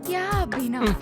क्या अभिनव,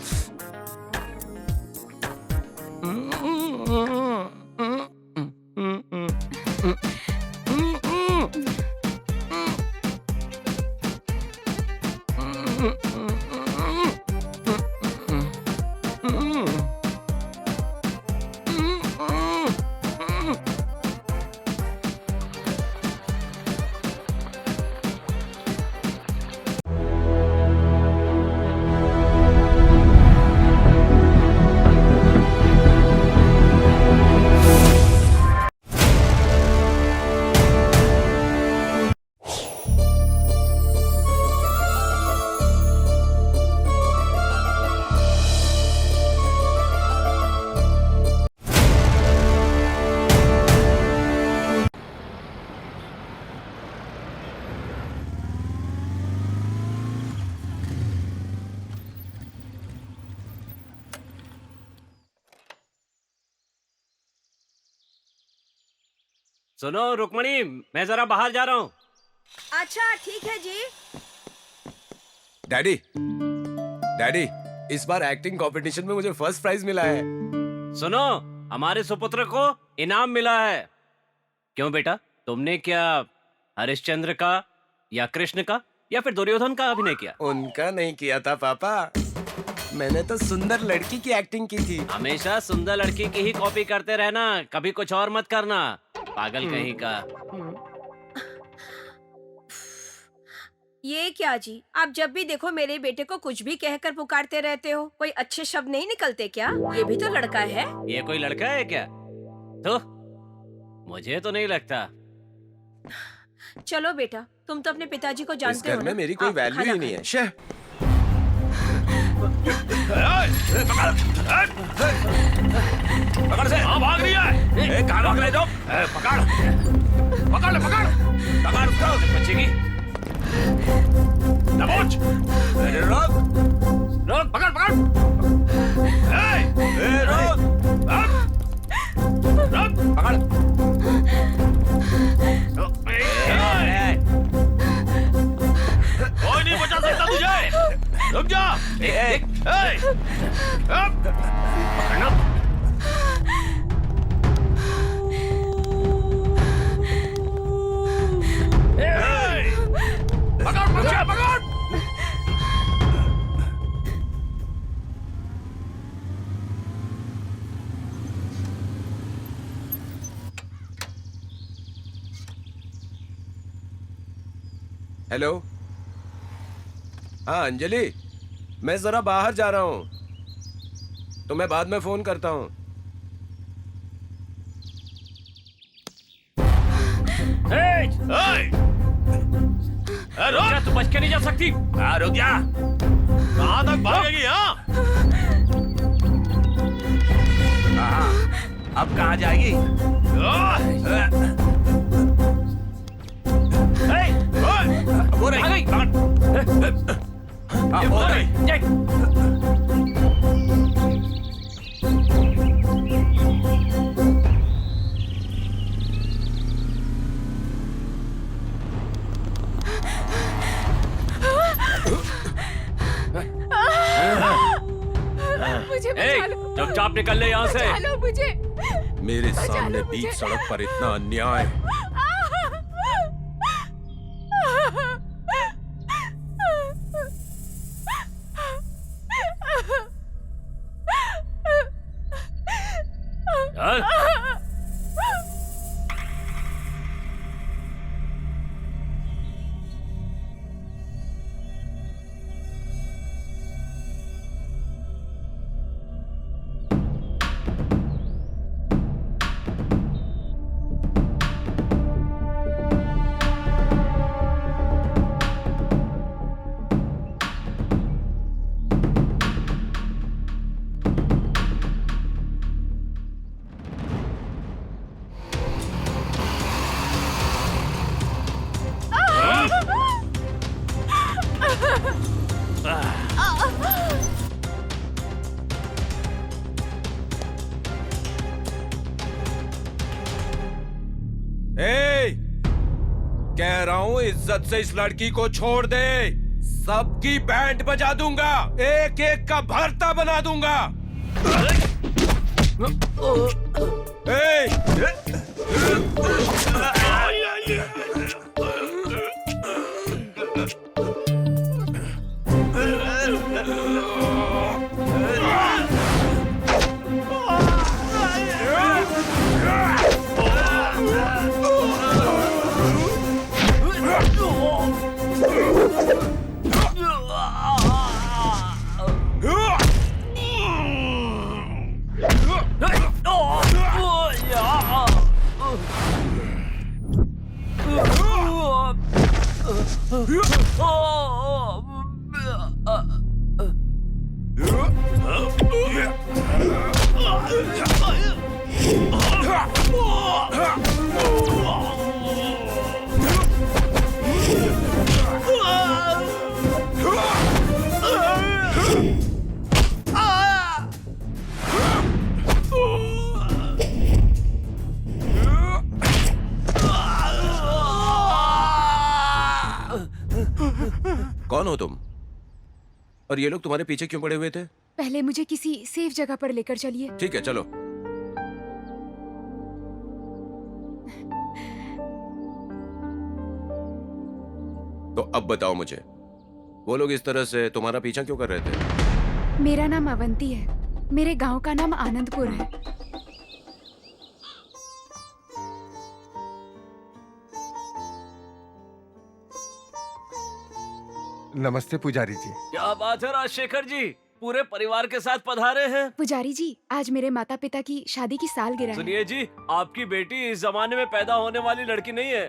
सुनो रुक्मणी, मैं जरा बाहर जा रहा हूँ। अच्छा ठीक है जी। डैडी, डैडी, इस बार एक्टिंग कंपटीशन में मुझे फर्स्ट प्राइज मिला है। सुनो, हमारे सुपुत्र को इनाम मिला है। क्यों बेटा, तुमने क्या हरिश्चंद्र का या कृष्ण का या फिर दुर्योधन का अभिनय किया? उनका नहीं किया था पापा, मैंने तो सुंदर लड़की की एक्टिंग की थी। हमेशा सुंदर लड़की की ही कॉपी करते रहना, कभी कुछ और मत करना, पागल कहीं का। ये क्या जी, आप जब भी देखो मेरे बेटे को कुछ भी कहकर पुकारते रहते हो, कोई अच्छे शब्द नहीं निकलते क्या? ये भी तो लड़का है। ये कोई लड़का है क्या? तो मुझे तो नहीं लगता। चलो बेटा, तुम तो अपने पिताजी को इस जानते घर हो में ना? मेरी कोई आप वैल्यू खाना ही नहीं है। शे, पकड़ से। हाँ भाग रही है। कहाँ भाग रहे हो? पकड़ पकड़ ले, पकड़ पकड़ उसको बच्चे की। दबोच। रोक रोक, पकड़ पकड़। रोक रोक, पकड़। कोई नहीं बचा सकता तुझे, रुक जा। पकड़ना। पकड़ बच्चे, पकड़। हेलो, हाँ अंजलि, मैं जरा बाहर जा रहा हूँ, तो मैं बाद में फोन करता हूँ। रुक, तू बच के नहीं जा सकती। रुक जा। कहाँ तक भागेगी? हाँ, अब कहाँ जाएगी? वो रही। हो रही। मुझे बचा लो, चुपचाप निकल ले यहाँ से। बचा लो मुझे। मेरे सामने मुझे। बीच सड़क पर इतना अन्याय। चल। कह रहा हूँ इज्जत से इस लड़की को छोड़ दे। सबकी बैंड बजा दूंगा, एक एक का भरता बना दूंगा। कौन हो तुम? और ये लोग तुम्हारे पीछे क्यों पड़े हुए थे? पहले मुझे किसी सेफ जगह पर लेकर चलिए। ठीक है, चलो। तो अब बताओ मुझे, वो लोग इस तरह से तुम्हारा पीछा क्यों कर रहे थे? मेरा नाम अवंती है। मेरे गांव का नाम आनंदपुर है। नमस्ते पुजारी जी। क्या बात है राजशेखर जी, पूरे परिवार के साथ पधारे हैं। पुजारी जी, आज मेरे माता पिता की शादी की सालगिरह है। सुनिए जी, आपकी बेटी इस जमाने में पैदा होने वाली लड़की नहीं है।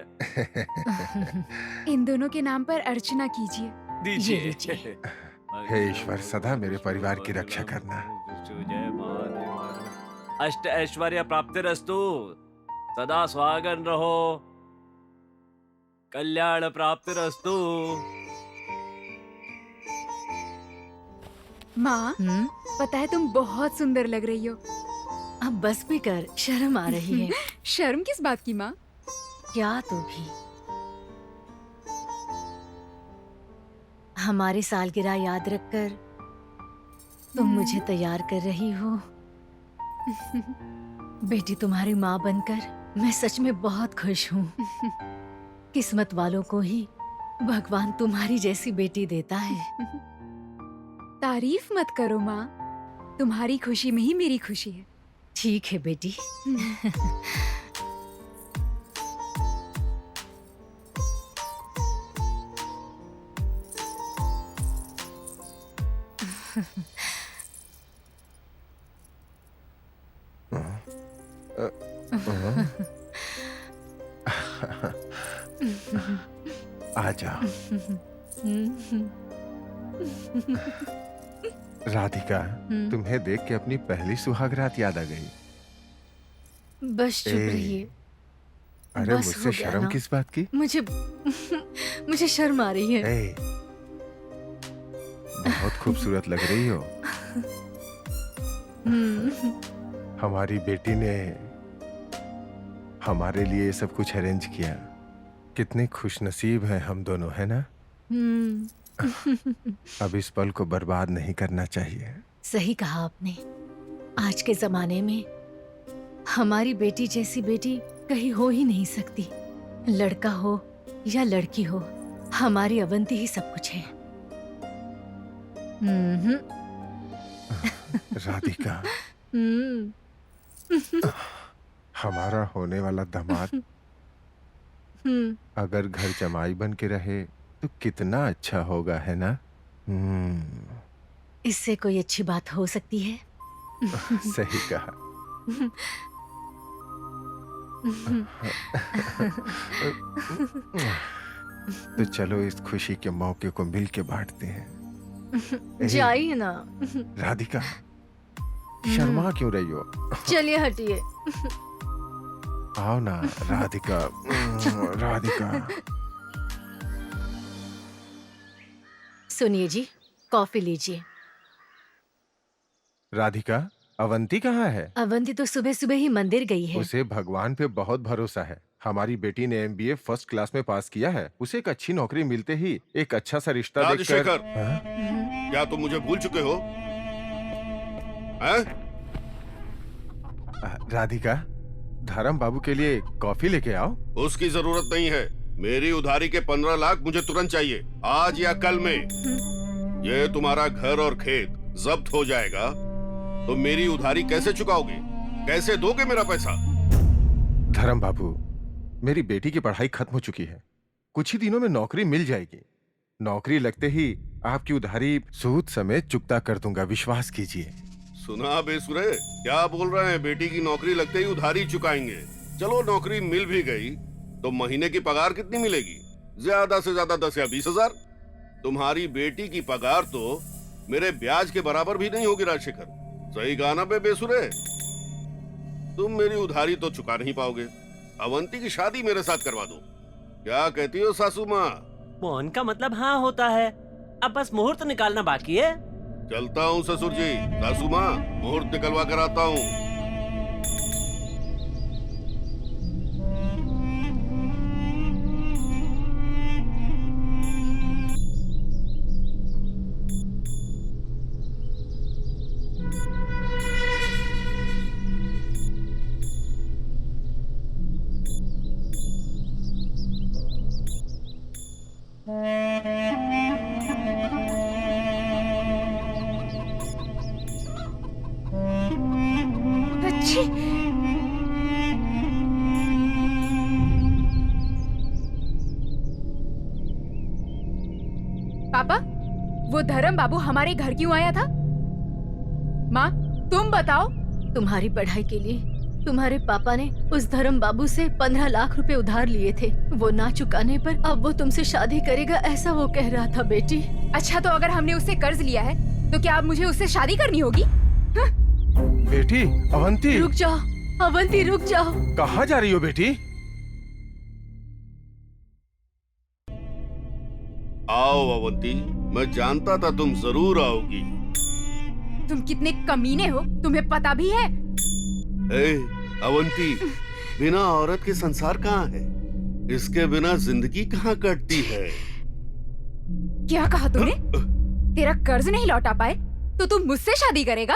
इन दोनों के नाम पर अर्चना कीजिए। दीजिए। हे ईश्वर, सदा मेरे परिवार की रक्षा करना। अष्ट ऐश्वर्य प्राप्तिरस्तु, सदा सुहागन रहो, कल्याण प्राप्तिरस्तु। माँ, पता है तुम बहुत सुंदर लग रही हो। अब बस भी कर, शर्म आ रही है। शर्म किस बात की माँ? क्या तू भी? हमारी सालगिरह याद रखकर तुम मुझे तैयार कर रही हो। बेटी, तुम्हारी माँ बनकर मैं सच में बहुत खुश हूँ। किस्मत वालों को ही भगवान तुम्हारी जैसी बेटी देता है। तारीफ मत करो माँ, तुम्हारी खुशी में ही मेरी खुशी है। ठीक है बेटी। आ जाओ। राधिका, तुम्हें देख के अपनी पहली सुहाग रात याद आ गई। बस चुप रहिए। अरे बस मुझसे हो गया शर्म ना। किस बात की? मुझे शर्म आ रही है। ए, बहुत खूबसूरत लग रही हो। हमारी बेटी ने हमारे लिए ये सब कुछ अरेंज किया। कितने खुशनसीब हैं हम दोनों, है ना? अब इस पल को बर्बाद नहीं करना चाहिए। सही कहा आपने। आज के जमाने में हमारी बेटी जैसी बेटी कहीं हो ही नहीं सकती। लड़का हो या लड़की हो, हमारी अवंती ही सब कुछ है। राधिका, हमारा होने वाला दामाद अगर घर जमाई बन के रहे तो कितना अच्छा होगा, है ना? इससे कोई अच्छी बात हो सकती है? सही कहा। तो चलो इस खुशी के मौके को मिल के बांटते हैं। जाइए ना। राधिका, शर्मा क्यों रही हो? चलिए हटिए। आओ ना राधिका। राधिका, सुनिए जी, कॉफी लीजिए। राधिका, अवंती कहाँ है? अवंती तो सुबह सुबह ही मंदिर गई है। उसे भगवान पे बहुत भरोसा है। हमारी बेटी ने एमबीए फर्स्ट क्लास में पास किया है। उसे एक अच्छी नौकरी मिलते ही एक अच्छा सा रिश्ता देखकर। राजशेखर, हाँ? क्या तुम मुझे भूल चुके हो? हैं? राधिका, धर्म बाबू के लिए कॉफी लेके आओ। उसकी जरूरत नहीं है। मेरी उधारी के 15 लाख मुझे तुरंत चाहिए, आज या कल में। ये तुम्हारा घर और खेत जब्त हो जाएगा तो मेरी उधारी कैसे चुकाओगे? कैसे दोगे मेरा पैसा? धर्म बाबू, मेरी बेटी की पढ़ाई खत्म हो चुकी है, कुछ ही दिनों में नौकरी मिल जाएगी। नौकरी लगते ही आपकी उधारी सूद समेत चुकता कर दूंगा, विश्वास कीजिए। सुना बेसुरे, क्या बोल रहे हैं? बेटी की नौकरी लगते ही उधारी चुकाएंगे? चलो नौकरी मिल भी गई तो महीने की पगार कितनी मिलेगी? ज्यादा से ज्यादा 10 या 20 हजार। तुम्हारी बेटी की पगार तो मेरे ब्याज के बराबर भी नहीं होगी राजशेखर। सही कहा ना बे बेसुरे? तुम मेरी उधारी तो चुका नहीं पाओगे। अवंती की शादी मेरे साथ करवा दो। क्या कहती हो सासू माँ? मोहन का मतलब हाँ होता है, अब बस मुहूर्त निकालना बाकी है। चलता हूँ ससुर जी। सासू माँ, मुहूर्त निकलवा कर आता हूँ। अच्छी। पापा, वो धर्म बाबू हमारे घर क्यों आया था? माँ, तुम बताओ। तुम्हारी पढ़ाई के लिए तुम्हारे पापा ने उस धर्म बाबू से 15 लाख रुपए उधार लिए थे। वो ना चुकाने पर अब वो तुमसे शादी करेगा, ऐसा वो कह रहा था बेटी। अच्छा, तो अगर हमने उससे कर्ज लिया है तो क्या अब मुझे उससे शादी करनी होगी? हाँ? बेटी, अवंती। रुक जाओ अवंती, रुक जाओ। कहाँ जा रही हो बेटी? आओ अवंती, मैं जानता था तुम जरूर आओगी। तुम कितने कमीने हो, तुम्हें पता भी है? ए, अवंती, बिना औरत के संसार कहाँ है? इसके बिना जिंदगी कहाँ कटती है? क्या कहा तूने? तेरा कर्ज नहीं लौटा पाए तो तू मुझसे शादी करेगा?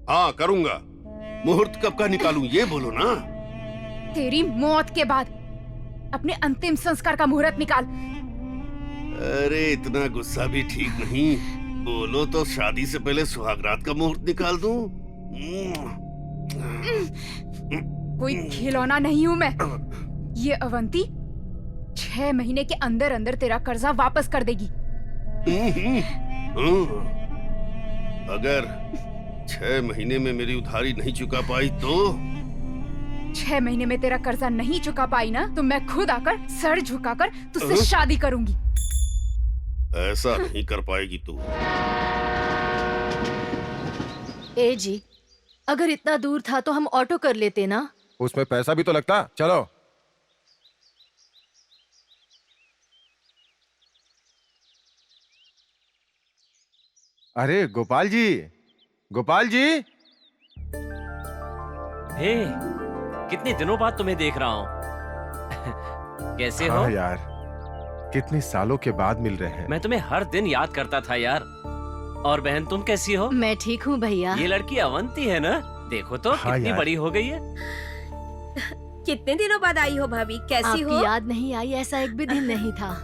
हाँ करूंगा। मुहूर्त कब का निकालूं ये बोलो ना। तेरी मौत के बाद अपने अंतिम संस्कार का मुहूर्त निकाल। अरे इतना गुस्सा भी ठीक नहीं। बोलो तो शादी से पहले सुहागरात का मुहूर्त निकाल दूं? कोई खिलौना नहीं हूँ मैं। ये अवंती 6 महीने के अंदर अंदर तेरा कर्जा वापस कर देगी। अगर 6 महीने में मेरी उधारी नहीं चुका पाई तो? 6 महीने में तेरा कर्जा नहीं चुका पाई ना तो मैं खुद आकर सर झुकाकर तुझसे शादी करूंगी। ऐसा नहीं कर पाएगी तू। ए जी, अगर इतना दूर था तो हम ऑटो कर लेते ना। उसमें पैसा भी तो लगता। चलो। अरे गोपाल जी, गोपाल जी। हे, कितने दिनों बाद तुम्हें देख रहा हूँ। कैसे हो? हाँ यार, कितने सालों के बाद मिल रहे हैं। मैं तुम्हें हर दिन याद करता था यार। और बहन तुम कैसी हो? मैं ठीक हूँ भैया। ये लड़की अवंती है ना? देखो तो हाँ कितनी यार। बड़ी हो गई है। कितने दिनों बाद आई हो भाभी, कैसी हो? आपकी याद नहीं आई ऐसा एक भी दिन नहीं था।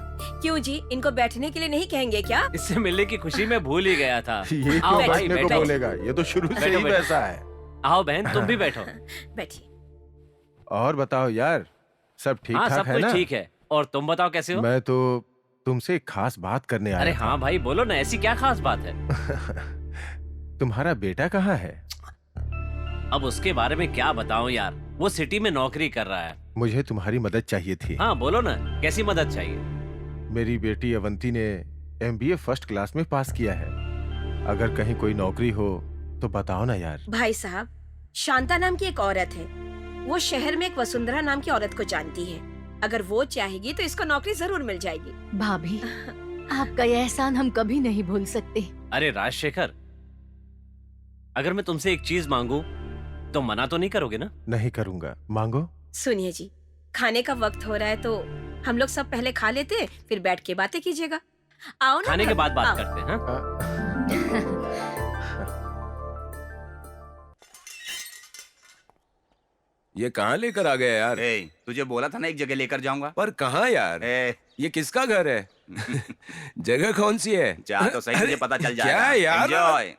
क्यों जी, इनको बैठने के लिए नहीं कहेंगे क्या? इससे मिलने की खुशी में भूल ही गया था। ये आओ क्यों भाई, बैठने को बैठो। बोलेगा? ये तो शुरू से बैठो, ही बैठो। वैसा है। आओ बहन, तुम भी बैठो। बैठिए। और बताओ यार, सब ठीक हाँ, ठाक सब है कुछ ना? ठीक है। और तुम बताओ कैसे हो? मैं तो तुमसे एक खास बात करने आया अरे था। हाँ भाई, बोलो ना, ऐसी क्या खास बात है? तुम्हारा बेटा कहाँ है? अब उसके बारे में क्या बताऊं यार, वो सिटी में नौकरी कर रहा है। मुझे तुम्हारी मदद चाहिए थी। हाँ बोलो ना, कैसी मदद चाहिए? मेरी बेटी अवंती ने एमबीए फर्स्ट क्लास में पास किया है। अगर कहीं कोई नौकरी हो तो बताओ ना यार। भाई साहब, शांता नाम की एक औरत है, वो शहर में एक वसुंधरा नाम की औरत को जानती है। अगर वो चाहेगी तो इसको नौकरी जरूर मिल जाएगी। भाभी, आपका यह एहसान हम कभी नहीं भूल सकते। अरे राजशेखर, अगर मैं तुमसे एक चीज मांगू तो मना तो नहीं करोगे ना? नहीं करूंगा, मांगो। सुनिए जी, खाने का वक्त हो रहा है तो हम लोग सब पहले खा लेते हैं, फिर बैठ के बातें कीजिएगा। आओ ना। खाने के बाद बात आओ। करते हैं हाँ? ये कहाँ लेकर आ गया यार? ए, तुझे बोला था ना एक जगह लेकर जाऊंगा। पर कहाँ यार? ए, ये किसका घर है? जगह कौन सी है? जा तो सही, तुझे पता चल जाएगा। क्या यार? एंजॉय।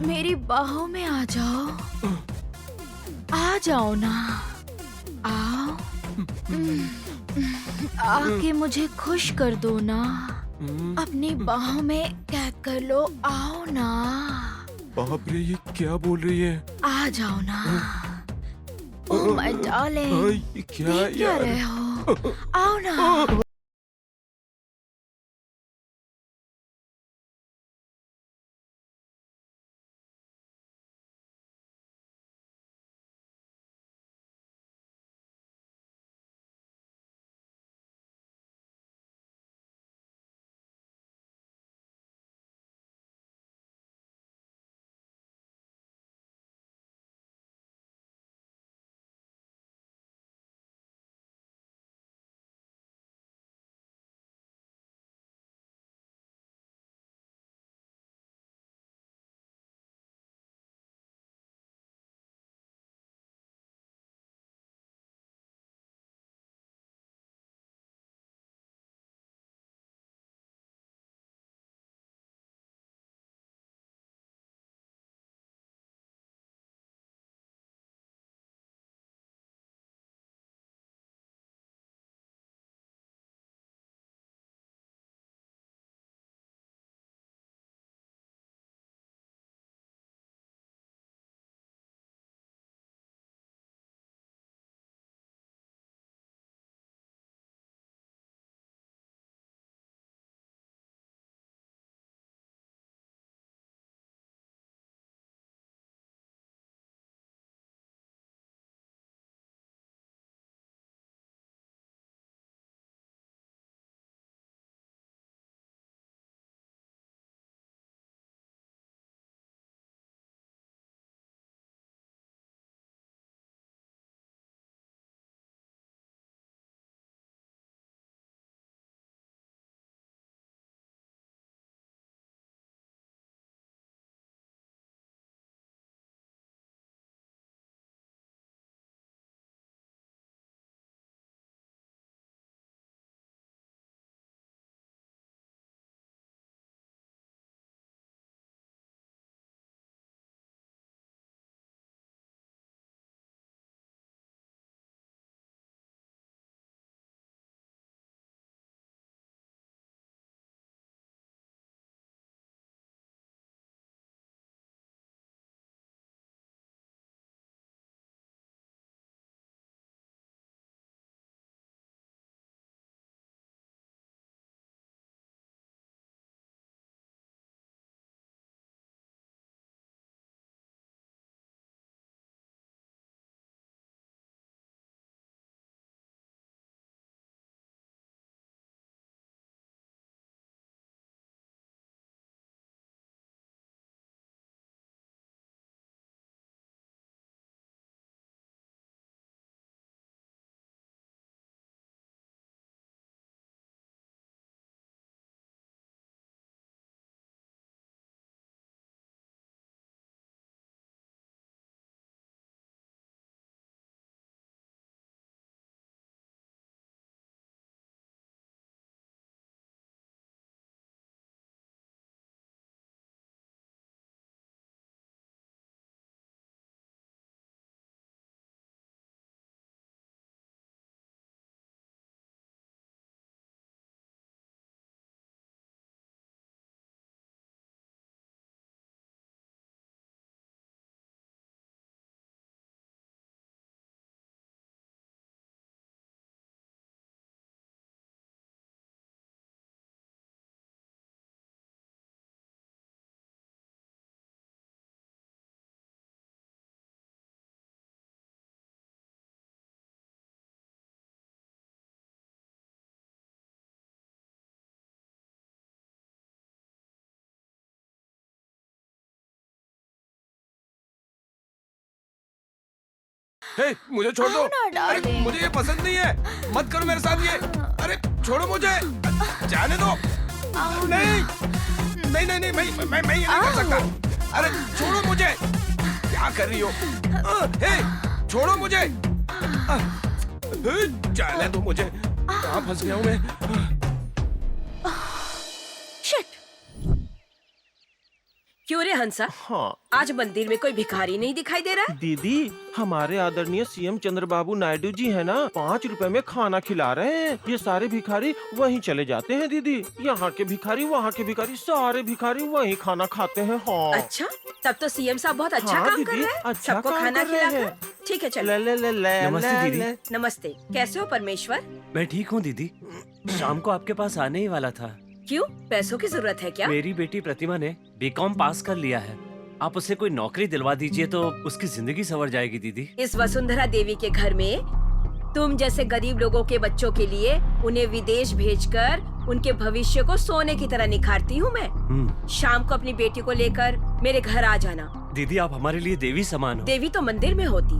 मेरी बाहों में आ जाओ, आ जाओ ना, आओ। आके मुझे खुश कर दो ना, अपनी बाहों में कैद कर लो, आओ ना, बाप रे, ये क्या बोल रही है? आ जाओ ना। ओह माय डार्लिंग, ये क्या देख क्या यार? रहे हो, आओ ना। हे, मुझे छोड़ दो। अरे मुझे ये पसंद नहीं है, मत करो मेरे साथ ये। अरे छोड़ो मुझे, जाने दो। नहीं नहीं नहीं नहीं, मैं ये नहीं कर सकता। अरे छोड़ो मुझे, क्या कर रही हो? हे, छोड़ो मुझे। जाने दो मुझे, कहाँ फंस गया हूँ मैं? शिट! क्यों रे हंसा, हाँ आज मंदिर में कोई भिखारी नहीं दिखाई दे रहा है? दीदी, हमारे आदरणीय सीएम चंद्रबाबू नायडू जी है ना, 5 रुपए में खाना खिला रहे हैं। ये सारे भिखारी वहीं चले जाते हैं दीदी। यहाँ के भिखारी, वहाँ के भिखारी, सारे भिखारी वहीं खाना खाते हैं। हाँ अच्छा, तब तो सीएम साहब बहुत अच्छा हाँ, काम कर दीदी, रहे हैं। अच्छा सबको काम खाना कर रहे खिलाकर। हैं। ठीक है, चलो। ले ले ले ले नमस्ते ले, दीदी। ले। नमस्ते, कैसे हो परमेश्वर? मैं ठीक हूँ दीदी। शाम को आपके पास आने ही वाला था। क्यों, पैसों की जरूरत है क्या? मेरी बेटी प्रतिमा ने बीकॉम पास कर लिया है। आप उसे कोई नौकरी दिलवा दीजिए तो उसकी जिंदगी संवर जाएगी दीदी। इस वसुंधरा देवी के घर में तुम जैसे गरीब लोगों के बच्चों के लिए उन्हें विदेश भेजकर उनके भविष्य को सोने की तरह निखारती हूँ मैं। शाम को अपनी बेटी को लेकर मेरे घर आ जाना। दीदी आप हमारे लिए देवी समान हो। देवी तो मंदिर में होती,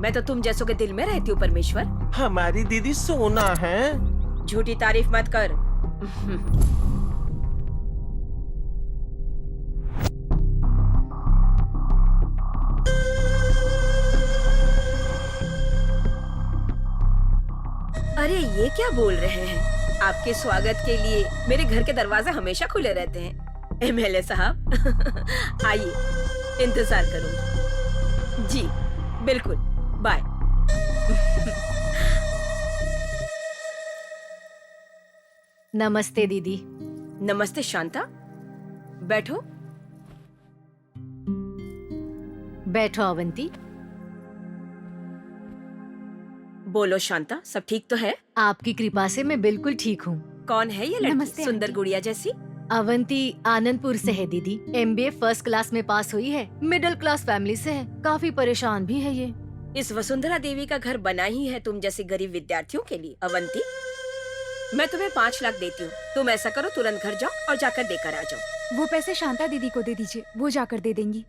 मैं तो तुम जैसों के दिल में रहती हूँ परमेश्वर। हमारी दीदी सोना है। झूठी तारीफ मत कर। अरे ये क्या बोल रहे हैं? आपके स्वागत के लिए मेरे घर के दरवाजे हमेशा खुले रहते हैं। एमएलए साहब आइए, इंतजार करूंगी। जी बिल्कुल, बाय। नमस्ते दीदी। नमस्ते शांता, बैठो। बैठो अवंती। बोलो शांता, सब ठीक तो है? आपकी कृपा से मैं बिल्कुल ठीक हूँ। कौन है ये लड़की, नमस्ते, सुंदर आंटी। गुड़िया जैसी? अवंती आनंदपुर से है दीदी। MBA फर्स्ट क्लास में पास हुई है। मिडिल क्लास फैमिली से है। काफी परेशान भी है ये। इस वसुंधरा देवी का घर बना ही है तुम जैसे गरीब विद्यार्थियों के लिए। अवंती, मैं तुम्हें 5 लाख देती हूँ। तुम ऐसा करो, तुरंत घर जाओ और जाकर देकर आ जाओ। वो पैसे शांता दीदी को दे दीजिए, वो जाकर दे देंगी।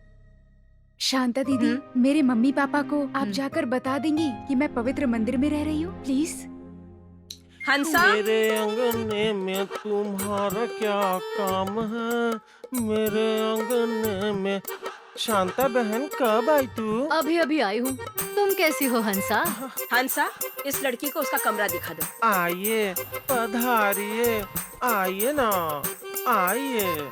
शांता दीदी, मेरे मम्मी पापा को आप जाकर बता देंगी कि मैं पवित्र मंदिर में रह रही हूँ, प्लीज। हंसा, मेरे अंगने में तुम्हारा क्या काम है? मेरे अंगने में। शांता बहन कब आई तू? अभी अभी आई हूँ। तुम कैसी हो हंसा? हंसा, इस लड़की को उसका कमरा दिखा दो। आइए, पधारिए, आइए ना, आइए।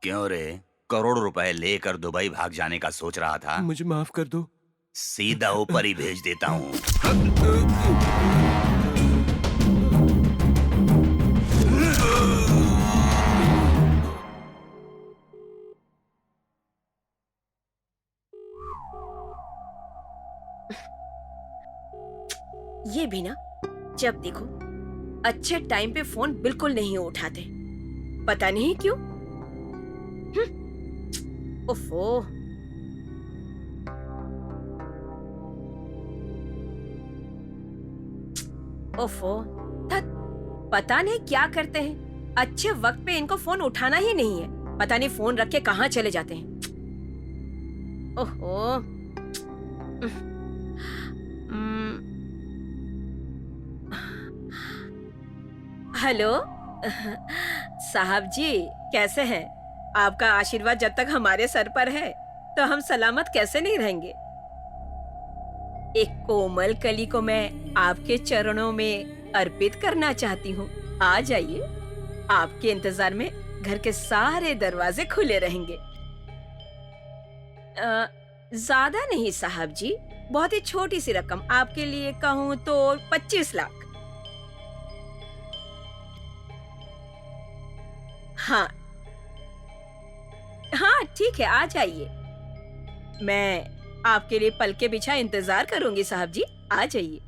क्यों रे, करोड़ रुपए लेकर दुबई भाग जाने का सोच रहा था? मुझे माफ कर दो। सीधा ऊपर ही भेज देता हूँ। ये भी ना, जब देखो अच्छे टाइम पे फोन बिल्कुल नहीं उठाते, पता नहीं क्यों। ओफो। ओफो, पता नहीं क्या करते हैं, अच्छे वक्त पे इनको फोन उठाना ही नहीं है, पता नहीं फोन रख के कहाँ चले जाते हैं। ओहो। हेलो साहब जी, कैसे हैं? आपका आशीर्वाद जब तक हमारे सर पर है तो हम सलामत कैसे नहीं रहेंगे। एक कोमल कली को मैं आपके चरणों में अर्पित करना चाहती हूँ। आ जाइए, आपके इंतजार में घर के सारे दरवाजे खुले रहेंगे। ज्यादा नहीं साहब जी, बहुत ही छोटी सी रकम, आपके लिए कहूँ तो 25 लाख। हाँ हाँ ठीक है, आ जाइए। मैं आपके लिए पलके बिछा इंतजार करूंगी साहब जी, आ जाइए।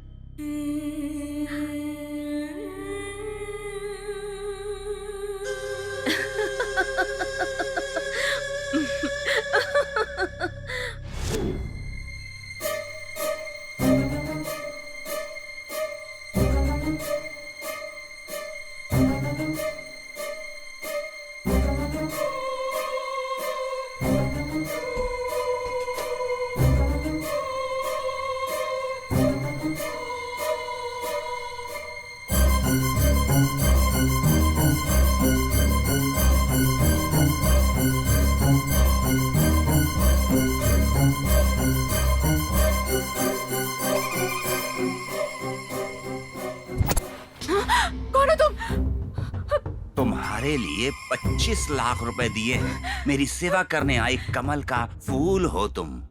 तुम्हारे लिए 25 लाख रुपए दिए हैं। मेरी सेवा करने आई कमल का फूल हो तुम।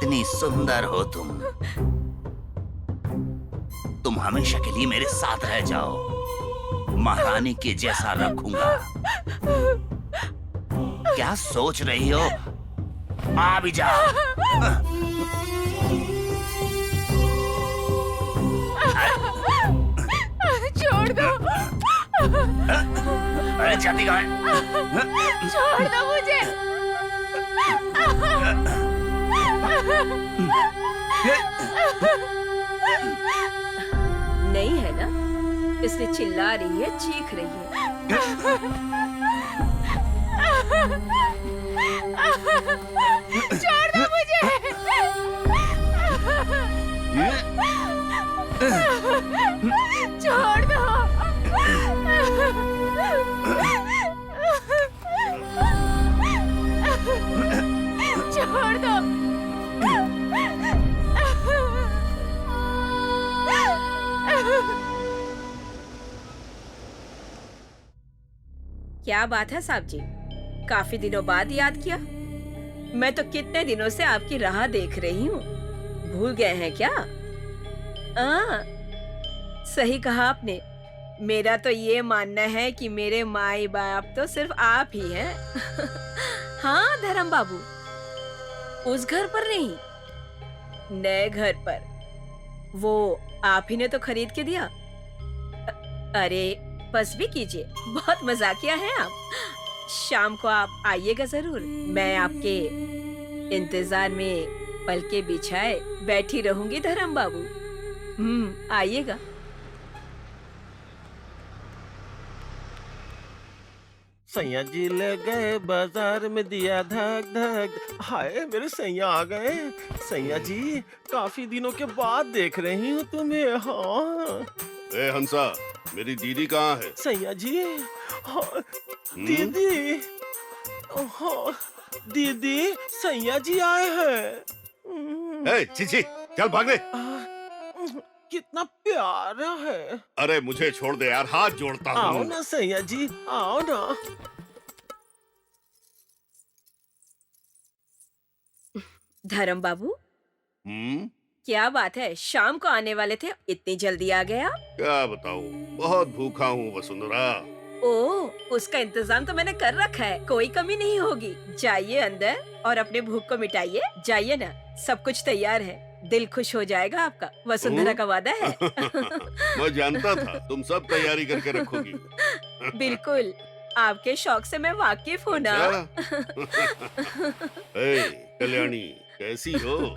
कितनी सुंदर हो तुम। तुम हमेशा के लिए मेरे साथ रह जाओ। महारानी के जैसा रखूंगा। क्या सोच रही हो? आ भी जाओ। छोड़ दो। अरे जाती कहाँ है? छोड़ दो मुझे। नहीं है ना, इसलिए चिल्ला रही है, चीख रही है। छोड़ दो मुझे। छोड़ दो। छोड़ दो। क्या बात है साहब जी, काफी दिनों बाद याद किया? मैं तो कितने दिनों से आपकी राह देख रही हूँ। भूल गए हैं क्या? सही कहा आपने। मेरा तो ये मानना है कि मेरे माई बाप तो सिर्फ आप ही हैं। हाँ धर्म बाबू, उस घर पर नहीं, नए घर पर। वो आप ही ने तो खरीद के दिया। अरे बस भी कीजिए, बहुत मजाकिया हैं आप। शाम को आप आइएगा जरूर। मैं आपके इंतजार में पलके बिछाए बैठी रहूंगी धर्म बाबू। आइएगा। सैया जी ले गए बाजार में, दिया धक धक। हाय मेरे सैया आ गए। सैया जी, काफी दिनों के बाद देख रही हूँ तुम्हें। हाँ ए हंसा, मेरी दीदी कहाँ है? सैया जी। हाँ, दीदी। हाँ, दीदी, सैया जी आए हैं। ए चीची, चल भाग ले। कितना प्यारा है। अरे मुझे छोड़ दे यार, हाथ जोड़ता हूँ। आओ ना सैया जी, आओ ना। धर्म बाबू, क्या बात है, शाम को आने वाले थे, इतनी जल्दी आ गया? क्या बताऊँ, बहुत भूखा हूँ वसुंधरा। ओह, उसका इंतजाम तो मैंने कर रखा है, कोई कमी नहीं होगी। जाइए अंदर और अपने भूख को मिटाइए। जाइए ना, सब कुछ तैयार है। दिल खुश हो जाएगा आपका, वसुंधरा का वादा है। मैं जानता था तुम सब तैयारी करके रखोगी। बिल्कुल, आपके शौक से मैं वाकिफ हूँ ना। ए, कल्याणी कैसी हो?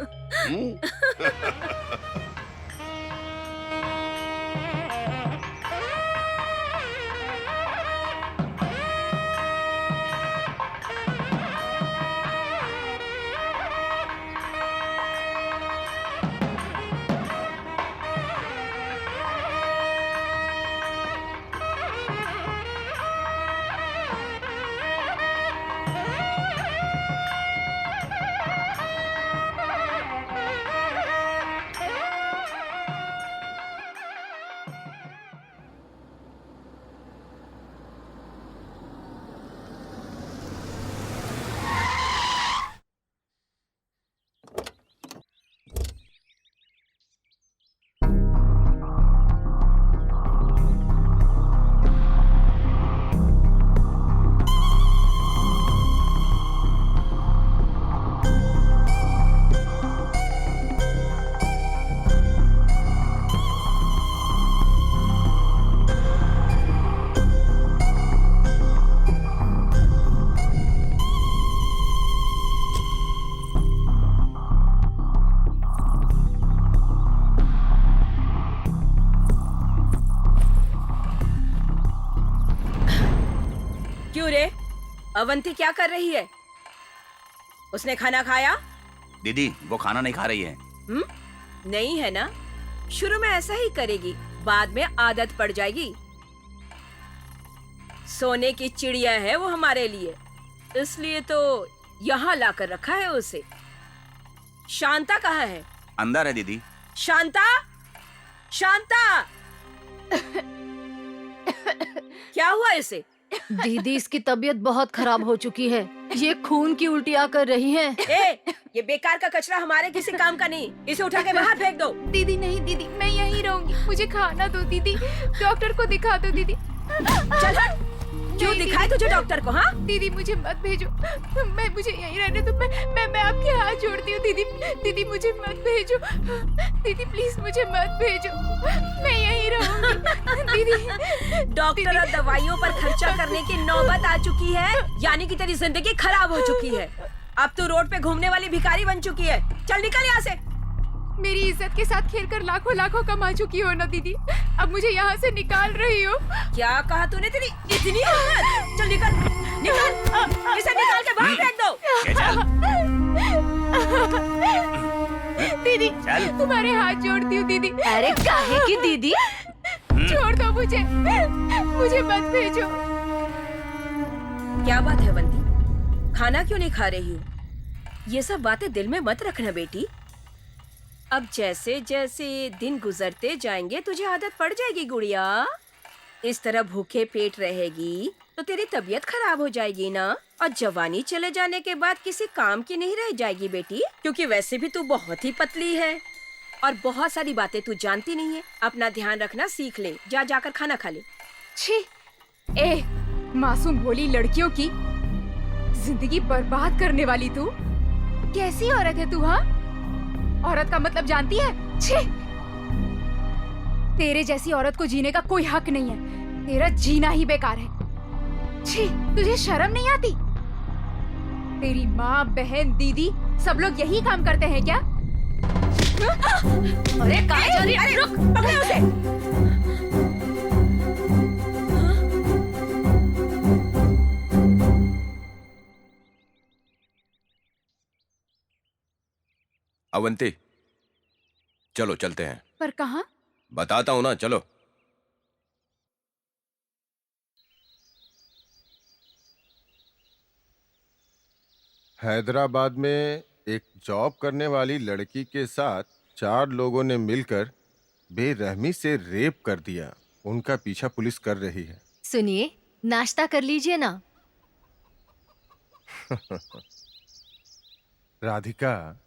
क्यों रे, अवंती क्या कर रही है? उसने खाना खाया? दीदी वो खाना नहीं खा रही है। नहीं है ना? शुरू में ऐसा ही करेगी, बाद में आदत पड़ जाएगी। सोने की चिड़िया है वो हमारे लिए, इसलिए तो यहाँ लाकर रखा है उसे। शांता कहाँ है? अंदर है दीदी। शांता, शांता! क्या हुआ इसे? दीदी इसकी तबीयत बहुत खराब हो चुकी है, ये खून की उल्टियाँ कर रही है। ये बेकार का कचरा हमारे किसी काम का नहीं, इसे उठा के बाहर फेंक दो। दीदी नहीं दीदी, मैं यहीं रहूंगी, मुझे खाना दो दीदी, डॉक्टर को दिखा दो दीदी। चल हट। क्यों दिखाए तुझे डॉक्टर को? हाँ दीदी मुझे मत भेजो, मुझे यहीं रहने दो। मैं आपके हाथ जोड़ती हूँ दीदी, दीदी मुझे मत भेजो, दीदी प्लीज मुझे मत भेजो, मैं यहीं रहूंगी दीदी। डॉक्टर और दवाइयों पर खर्चा करने की नौबत आ चुकी है, यानी कि तेरी जिंदगी खराब हो चुकी है। अब तू रोड पे घूमने वाली भिखारी बन चुकी है। चल निकल यहाँ से। मेरी इज्जत के साथ खेलकर लाखों लाखों कमा चुकी हो ना दीदी, अब मुझे यहाँ से निकाल रही हो। क्या कहा तूने? तेरी इतनी हिम्मत? चल निकल, निकल, इसे निकाल के बाहर फेंक दो। दीदी तुम्हारे हाथ जोड़ती हूँ दीदी। अरे काहे की दीदी? छोड़ दो मुझे मत भेजो। क्या बात है बंदी, खाना क्यों नहीं खा रही हो? ये सब बातें दिल में मत रखना बेटी। अब जैसे जैसे दिन गुजरते जाएंगे तुझे आदत पड़ जाएगी गुड़िया। इस तरह भूखे पेट रहेगी तो तेरी तबीयत खराब हो जाएगी ना, और जवानी चले जाने के बाद किसी काम की नहीं रह जाएगी बेटी, क्योंकि वैसे भी तू बहुत ही पतली है और बहुत सारी बातें तू जानती नहीं है। अपना ध्यान रखना सीख ले, जाकर खाना खा ले। छी, ए मासूम भोली लड़कियों की जिंदगी बर्बाद करने वाली तू कैसी औरत है तू? हाँ, औरत का मतलब जानती है? छी, तेरे जैसी औरत को जीने का कोई हक नहीं है, तेरा जीना ही बेकार है। छी, तुझे शर्म नहीं आती? तेरी माँ, बहन, दीदी सब लोग यही काम करते हैं क्या? अरे कहाँ जा रही है? रुक, पकड़े उसे। अवंती चलो चलते हैं। पर कहाँ? बताता हूँ ना, चलो। हैदराबाद में एक जॉब करने वाली लड़की के साथ 4 लोगों ने मिलकर बेरहमी से रेप कर दिया। उनका पीछा पुलिस कर रही है। सुनिए, नाश्ता कर लीजिए ना। राधिका,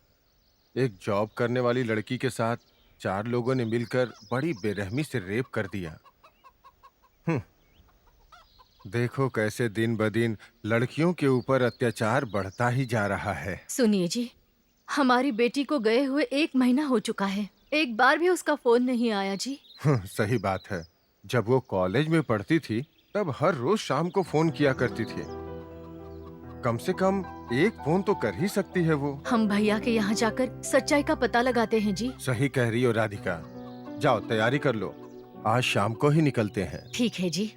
एक जॉब करने वाली लड़की के साथ 4 लोगों ने मिलकर बड़ी बेरहमी से रेप कर दिया। देखो कैसे दिन ब दिन लड़कियों के ऊपर अत्याचार बढ़ता ही जा रहा है। सुनिए जी, हमारी बेटी को गए हुए 1 महीना हो चुका है, एक बार भी उसका फोन नहीं आया जी। सही बात है। जब वो कॉलेज में पढ़ती थी तब हर रोज शाम को फोन किया करती थी। कम से कम एक फोन तो कर ही सकती है वो। हम भैया के यहाँ जाकर सच्चाई का पता लगाते हैं जी। सही कह रही हो राधिका। जाओ तैयारी कर लो, आज शाम को ही निकलते हैं। ठीक है जी।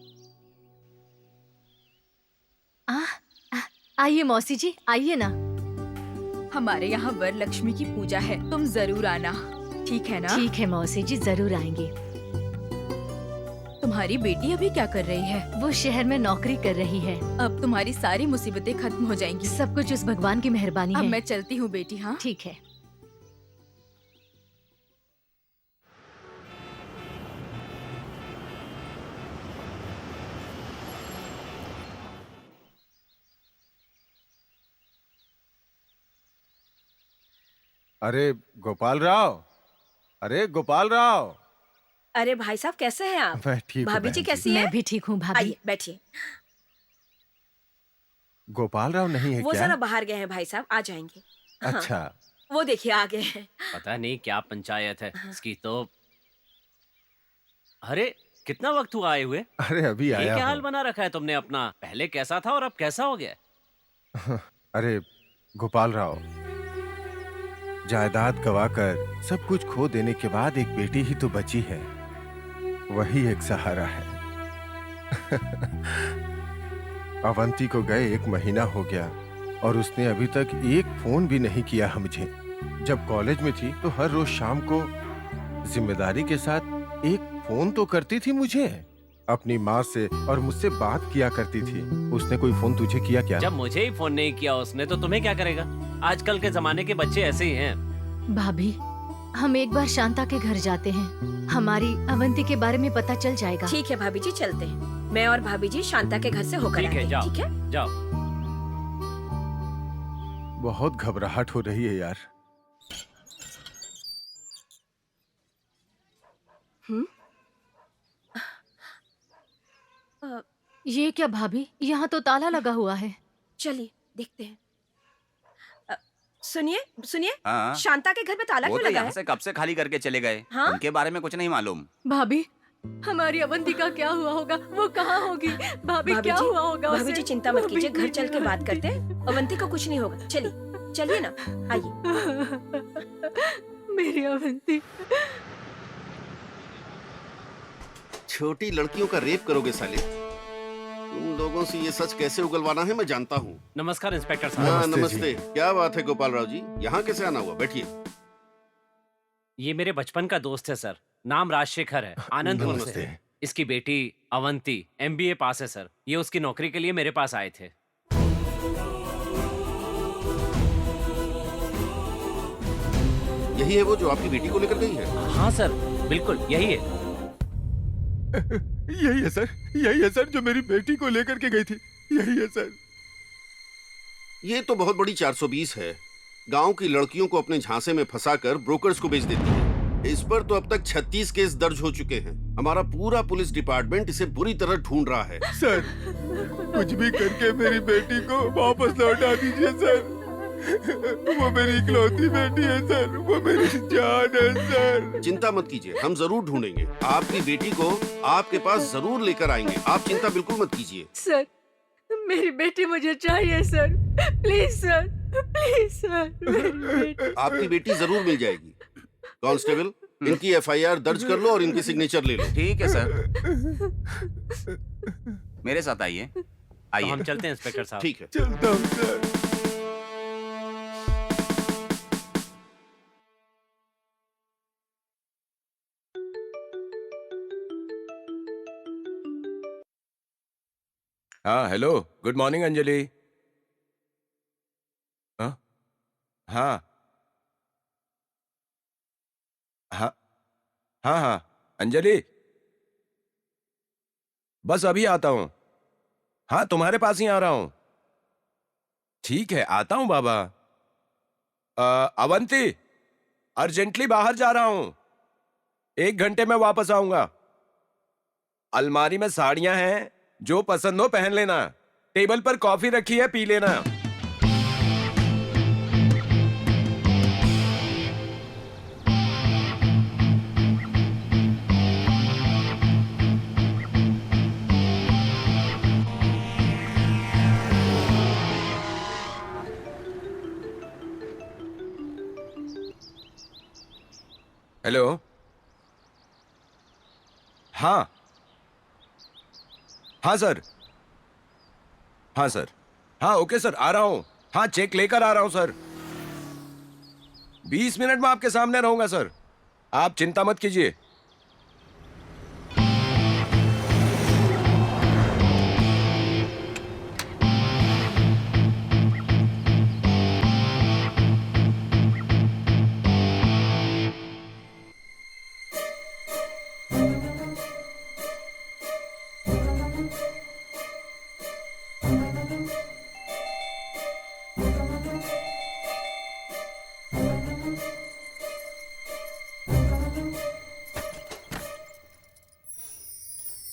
आइए मौसी जी, आइए ना। हमारे यहाँ वरलक्ष्मी की पूजा है, तुम जरूर आना, ठीक है ना? ठीक है मौसी जी, जरूर आएंगे। तुम्हारी बेटी अभी क्या कर रही है? वो शहर में नौकरी कर रही है। अब तुम्हारी सारी मुसीबतें खत्म हो जाएंगी। सब कुछ उस भगवान की मेहरबानी अब है। मैं चलती हूँ बेटी। हाँ ठीक है। अरे गोपाल राव, अरे गोपाल राव। अरे भाई साहब कैसे हैं आप? मैं ठीक हूँ भाभी जी बहन कैसी हैं? मैं भी ठीक हूँ भाभी। आइए बैठिए। गोपाल राव नहीं है वो क्या? जरा बाहर गए हैं भाई साहब, आ जाएंगे। हाँ, अच्छा। वो देखिए आ गए हैं। पता नहीं क्या पंचायत है इसकी तो। अरे कितना वक्त हुआ आए हुए? अरे अभी ये आया क्या हाल हूँ। बना रखा है तुमने अपना? पहले कैसा था और अब कैसा हो गया? अरे गोपाल राव, जायदाद गवाकर सब कुछ खो देने के बाद एक बेटी ही तो बची है, वही एक सहारा है। अवंती को गए 1 महीना हो गया और उसने अभी तक एक फोन भी नहीं किया मुझे। जब कॉलेज में थी तो हर रोज शाम को जिम्मेदारी के साथ एक फोन तो करती थी मुझे। अपनी माँ से और मुझसे बात किया करती थी। उसने कोई फोन तुझे किया क्या? जब मुझे ही फोन नहीं किया उसने तो तुम्हें क्या करेगा? आजकल के जमाने के बच्चे ऐसे ही हैं। भाभी, हम एक बार शांता के घर जाते हैं, हमारी अवंती के बारे में पता चल जाएगा। ठीक है भाभी जी, चलते हैं। मैं और भाभी जी शांता के घर से होकर ठीक है, आएंगे, जाओ। ठीक है? जाओ। बहुत घबराहट हो रही है यार। ये क्या भाभी, यहाँ तो ताला लगा हुआ है। चलिए देखते हैं। सुनिए सुनिए, हाँ, शांता के घर पे ताला वो क्यों तो लगा यहाँ है? से कब से खाली करके चले गए। हाँ? उनके बारे में कुछ नहीं मालूम। भाभी, हमारी अवंती का क्या हुआ होगा? वो कहाँ होगी? भाभी भाभी क्या जी, हुआ होगा उसे? भाभी जी चिंता मत कीजिए, भाभी, घर चल के बात करते हैं। अवंती को कुछ नहीं होगा। चलिए चलिए ना, आइए। मेरी अवंती। छोटी लड़कियों का रेप करोगे साले? तुम लोगों से ये सच कैसे उगलवाना है मैं जानता हूँ। नमस्कार इंस्पेक्टर साहब। हाँ नमस्ते नमस्ते। क्या बात है गोपाल राव जी, यहाँ कैसे आना हुआ? बैठिए। ये मेरे बचपन का दोस्त है सर, नाम राजशेखर है, आनंदपुर नमस्ते। से। इसकी बेटी अवंती MBA पास है सर। ये उसकी नौकरी के लिए मेरे पास आए थे। यही है वो जो आपकी बेटी को लेकर गई है? हाँ सर, बिल्कुल यही है। यही है सर जो मेरी बेटी को लेकर के गई थी। यही है सर। ये तो बहुत बड़ी 420 है। गांव की लड़कियों को अपने झांसे में फंसाकर ब्रोकर्स को बेच देती है। इस पर तो अब तक 36 केस दर्ज हो चुके हैं। हमारा पूरा पुलिस डिपार्टमेंट इसे बुरी तरह ढूंढ रहा है। सर कुछ भी करके मेरी बेटी को वापस लौटा दीजिए सर। वो मेरी इकलौती बेटी है सर, वो मेरी जान है सर। चिंता मत कीजिए, हम जरूर ढूंढेंगे। आपकी बेटी को आपके पास जरूर लेकर आएंगे। आप चिंता बिल्कुल मत कीजिए। सर, मेरी बेटी मुझे चाहिए sir. Please sir, please sir, मेरी बेटी। आपकी बेटी जरूर मिल जाएगी। कांस्टेबल, इनकी FIR दर्ज कर लो और इनकी सिग्नेचर ले लो। ठीक है सर, मेरे साथ आइए। तो आइए। हम चलते हैं इंस्पेक्टर साहब। ठीक है। चलता हूँ सर। हाँ हेलो, गुड मॉर्निंग अंजलि। हाँ हाँ हाँ हाँ हाँ अंजलि, बस अभी आता हूँ। हाँ तुम्हारे पास ही आ रहा हूँ। ठीक है आता हूँ बाबा। अवंती, अर्जेंटली बाहर जा रहा हूँ, 1 घंटे में वापस आऊंगा। अलमारी में साड़ियां हैं, जो पसंद हो पहन लेना। टेबल पर कॉफी रखी है, पी लेना। हेलो। हाँ हाँ सर। हाँ सर। हाँ ओके सर, आ रहा हूँ। हाँ चेक लेकर आ रहा हूँ सर। 20 मिनट में आपके सामने रहूंगा सर, आप चिंता मत कीजिए।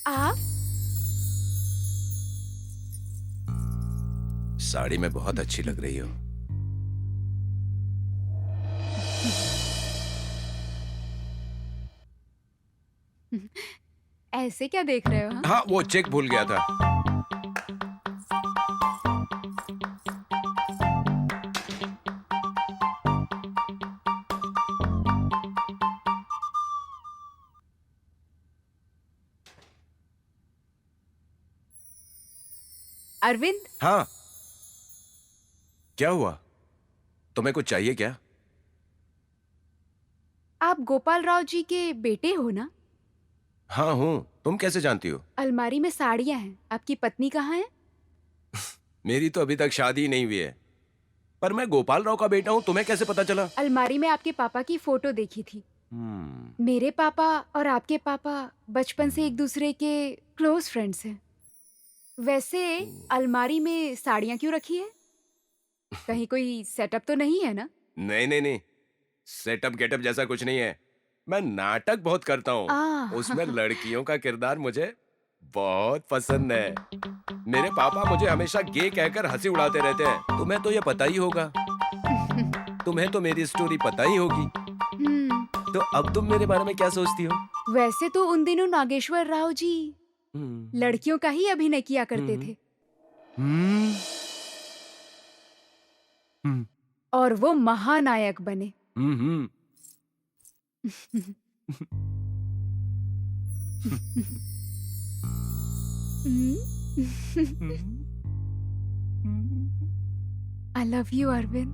आप साड़ी में बहुत अच्छी लग रही हो। ऐसे क्या देख रहे हो? हाँ? हाँ वो चेक भूल गया था। अरविंद, हाँ क्या हुआ, तुम्हें कुछ चाहिए क्या? आप गोपाल राव जी के बेटे हो ना? हाँ हूँ, तुम कैसे जानती हो? अलमारी में साड़ियां हैं। आपकी पत्नी कहाँ है? मेरी तो अभी तक शादी ही नहीं हुई है, पर मैं गोपाल राव का बेटा हूँ, तुम्हें कैसे पता चला? अलमारी में आपके पापा की फोटो देखी थी। मेरे पापा और आपके पापा बचपन से एक दूसरे के क्लोज फ्रेंड्स हैं। वैसे अलमारी में साड़ियां क्यों रखी है? कहीं कोई सेटअप तो नहीं है ना? नहीं नहीं नहीं, सेटअप गेटअप जैसा कुछ नहीं है। मैं नाटक बहुत करता हूँ, उसमें लड़कियों का किरदार मुझे बहुत पसंद है। मेरे पापा मुझे हमेशा गे कहकर हंसी उड़ाते रहते हैं। तुम्हें तो ये पता ही होगा, तुम्हें तो मेरी स्टोरी पता ही होगी। तो अब तुम मेरे बारे में क्या सोचती हो? वैसे तो उन दिनों नागेश्वर राव जी लड़कियों का ही अभिनय किया करते थे, और वो महानायक बने। I love you, Arvind.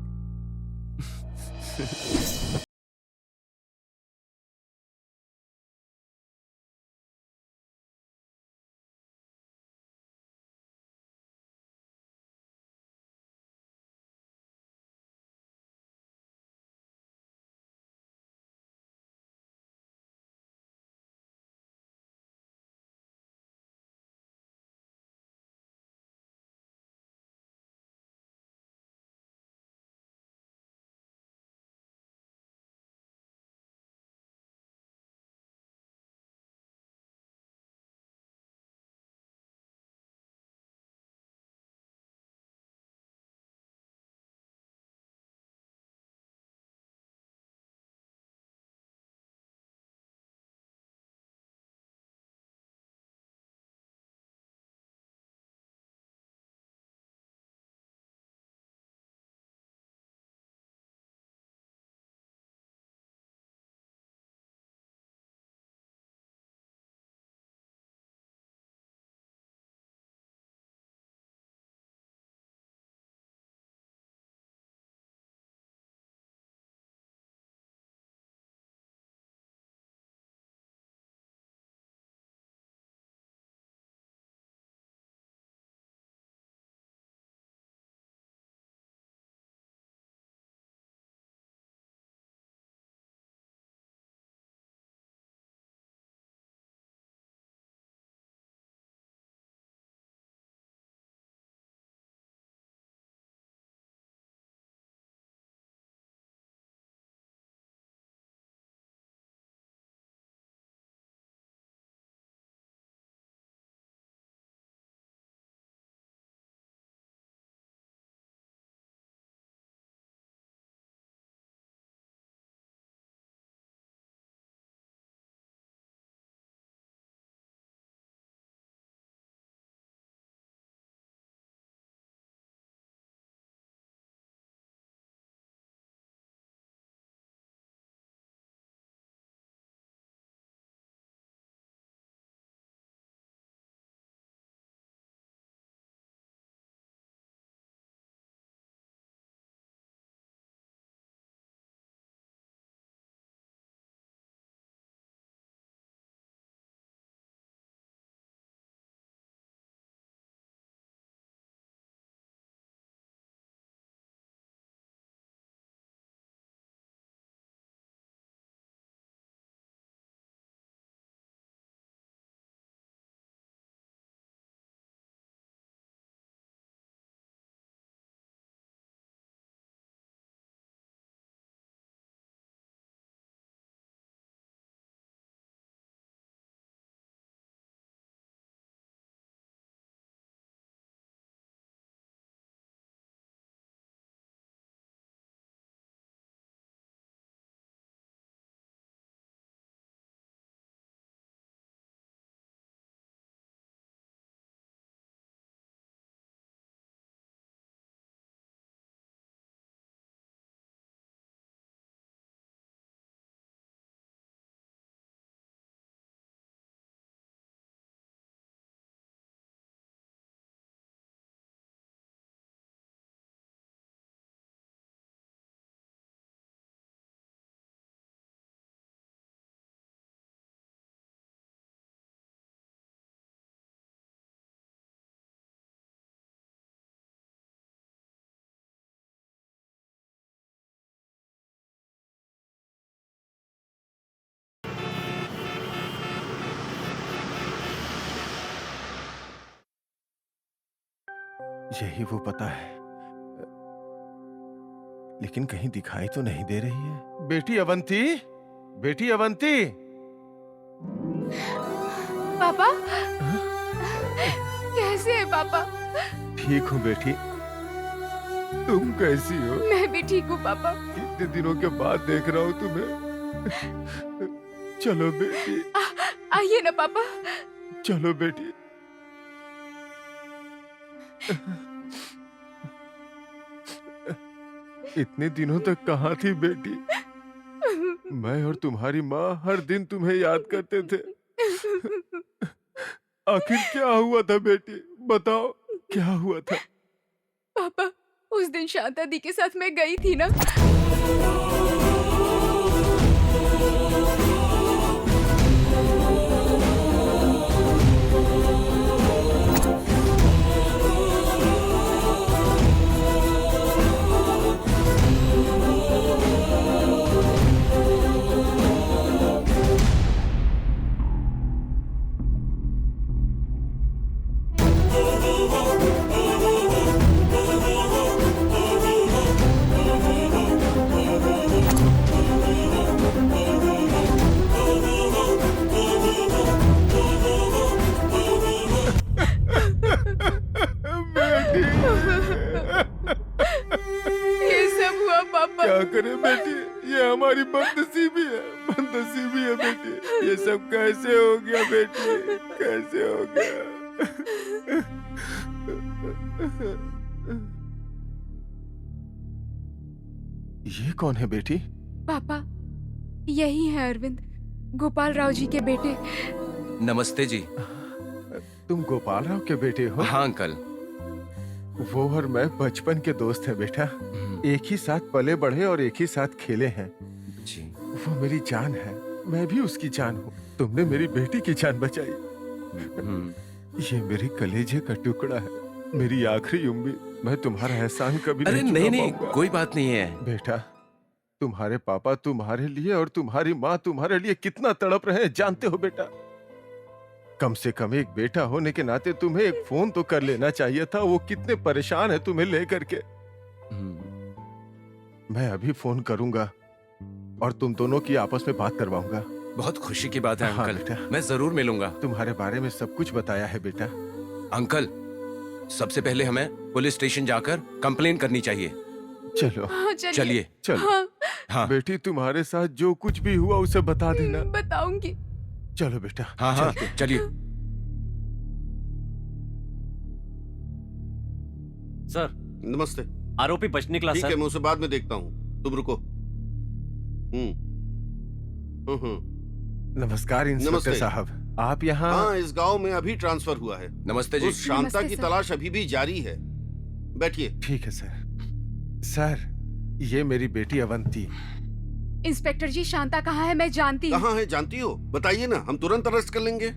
यही वो पता है, लेकिन कहीं दिखाई तो नहीं दे रही है। बेटी अवंती, बेटी अवंती। पापा, कैसे है पापा? ठीक हूँ बेटी, तुम कैसी हो? मैं भी ठीक हूँ पापा। इतने दिनों के बाद देख रहा हूँ तुम्हें। चलो बेटी, आइए ना पापा। चलो बेटी। इतने दिनों तक कहाँ थी बेटी? मैं और तुम्हारी माँ हर दिन तुम्हें याद करते थे। आखिर क्या हुआ था बेटी? बताओ, क्या हुआ था? पापा, उस दिन शांता दी के साथ मैं गई थी ना। ये सब हुआ पापा। क्या करें बेटी, ये हमारी बदनसीबी है, बदनसीबी है बेटी। ये सब कैसे हो गया बेटी, कैसे हो गया? ये कौन है बेटी? पापा, यही है अरविंद, गोपाल राव जी के बेटे। नमस्ते जी। तुम गोपाल राव के बेटे हो? हाँ अंकल। वो और मैं बचपन के दोस्त हैं बेटा। एक ही साथ पले बढ़े और एक ही साथ खेले हैं जी। वो मेरी जान है, मैं भी उसकी जान हूँ। तुमने मेरी बेटी की जान बचाई। ये मेरे कलेजे का टुकड़ा है, मेरी आखिरी उम्मीद। मैं तुम्हारा एहसान कभी अरे नहीं नहीं, चुका पाऊंगा। कोई बात नहीं है बेटा, तुम्हारे पापा तुम्हारे लिए और तुम्हारी माँ तुम्हारे लिए कितना तड़प रहे हैं जानते हो बेटा? कम से कम एक बेटा होने के नाते तुम्हें एक फोन तो कर लेना चाहिए था। वो कितने परेशान है तुम्हें लेकर के। मैं अभी फोन करूंगा और तुम दोनों की आपस में बात करवाऊंगा। बहुत खुशी की बात है हाँ, अंकल। बेटा। मैं जरूर मिलूंगा। तुम्हारे बारे में सब कुछ बताया है बेटा। अंकल, सबसे पहले हमें पुलिस स्टेशन जाकर कंप्लेन करनी चाहिए। चलो हाँ, चलिए। चलो। हाँ, हाँ बेटी, तुम्हारे साथ जो कुछ भी हुआ उसे बता देना। बताऊंगी। चलो बेटा। हाँ हाँ चलते हैं। चलिए। सर, नमस्ते। आरोपी बच निकला ठीक सर। है, मैं उसे बाद में देखता हूँ, तुम रुको। नमस्कार इंस्पेक्टर नमस्ते। साहब, आप यहाँ? हाँ, इस गांव में अभी ट्रांसफर हुआ है। नमस्ते जी। उस शांता नमस्ते की सर। तलाश अभी भी जारी है। बैठिए। ठीक है सर। सर, ये मेरी बेटी अवंती। इंस्पेक्टर जी, शांता कहाँ है? मैं जानती हूँ। कहाँ है जानती हो? बताइए ना, हम तुरंत अरेस्ट कर लेंगे।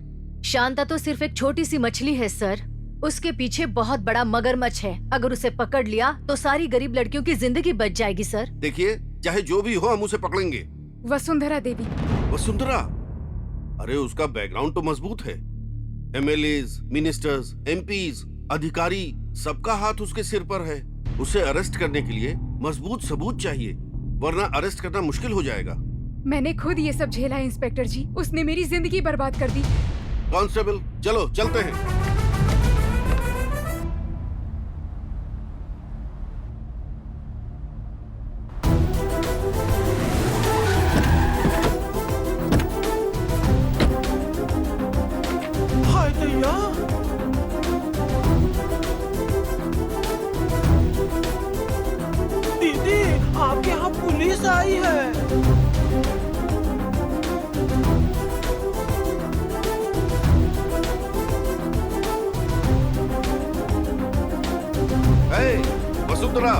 शांता तो सिर्फ एक छोटी सी मछली है सर, उसके पीछे बहुत बड़ा मगरमच्छ है। अगर उसे पकड़ लिया तो सारी गरीब लड़कियों की जिंदगी बच जाएगी सर। देखिए, चाहे जो भी हो, हम उसे पकड़ेंगे। वसुंधरा देवी। वसुंधरा? अरे उसका बैकग्राउंड तो मजबूत है। एमएलएज, मिनिस्टर्स, एमपीज, अधिकारी, सबका हाथ उसके सिर पर है। उसे अरेस्ट करने के लिए मजबूत सबूत चाहिए, वरना अरेस्ट करना मुश्किल हो जाएगा। मैंने खुद ये सब झेला है इंस्पेक्टर जी, उसने मेरी जिंदगी बर्बाद कर दी। कांस्टेबल, चलो चलते हैं। हाय दैया, दीदी आपके यहाँ पुलिस आई है। हे, वसुंधरा।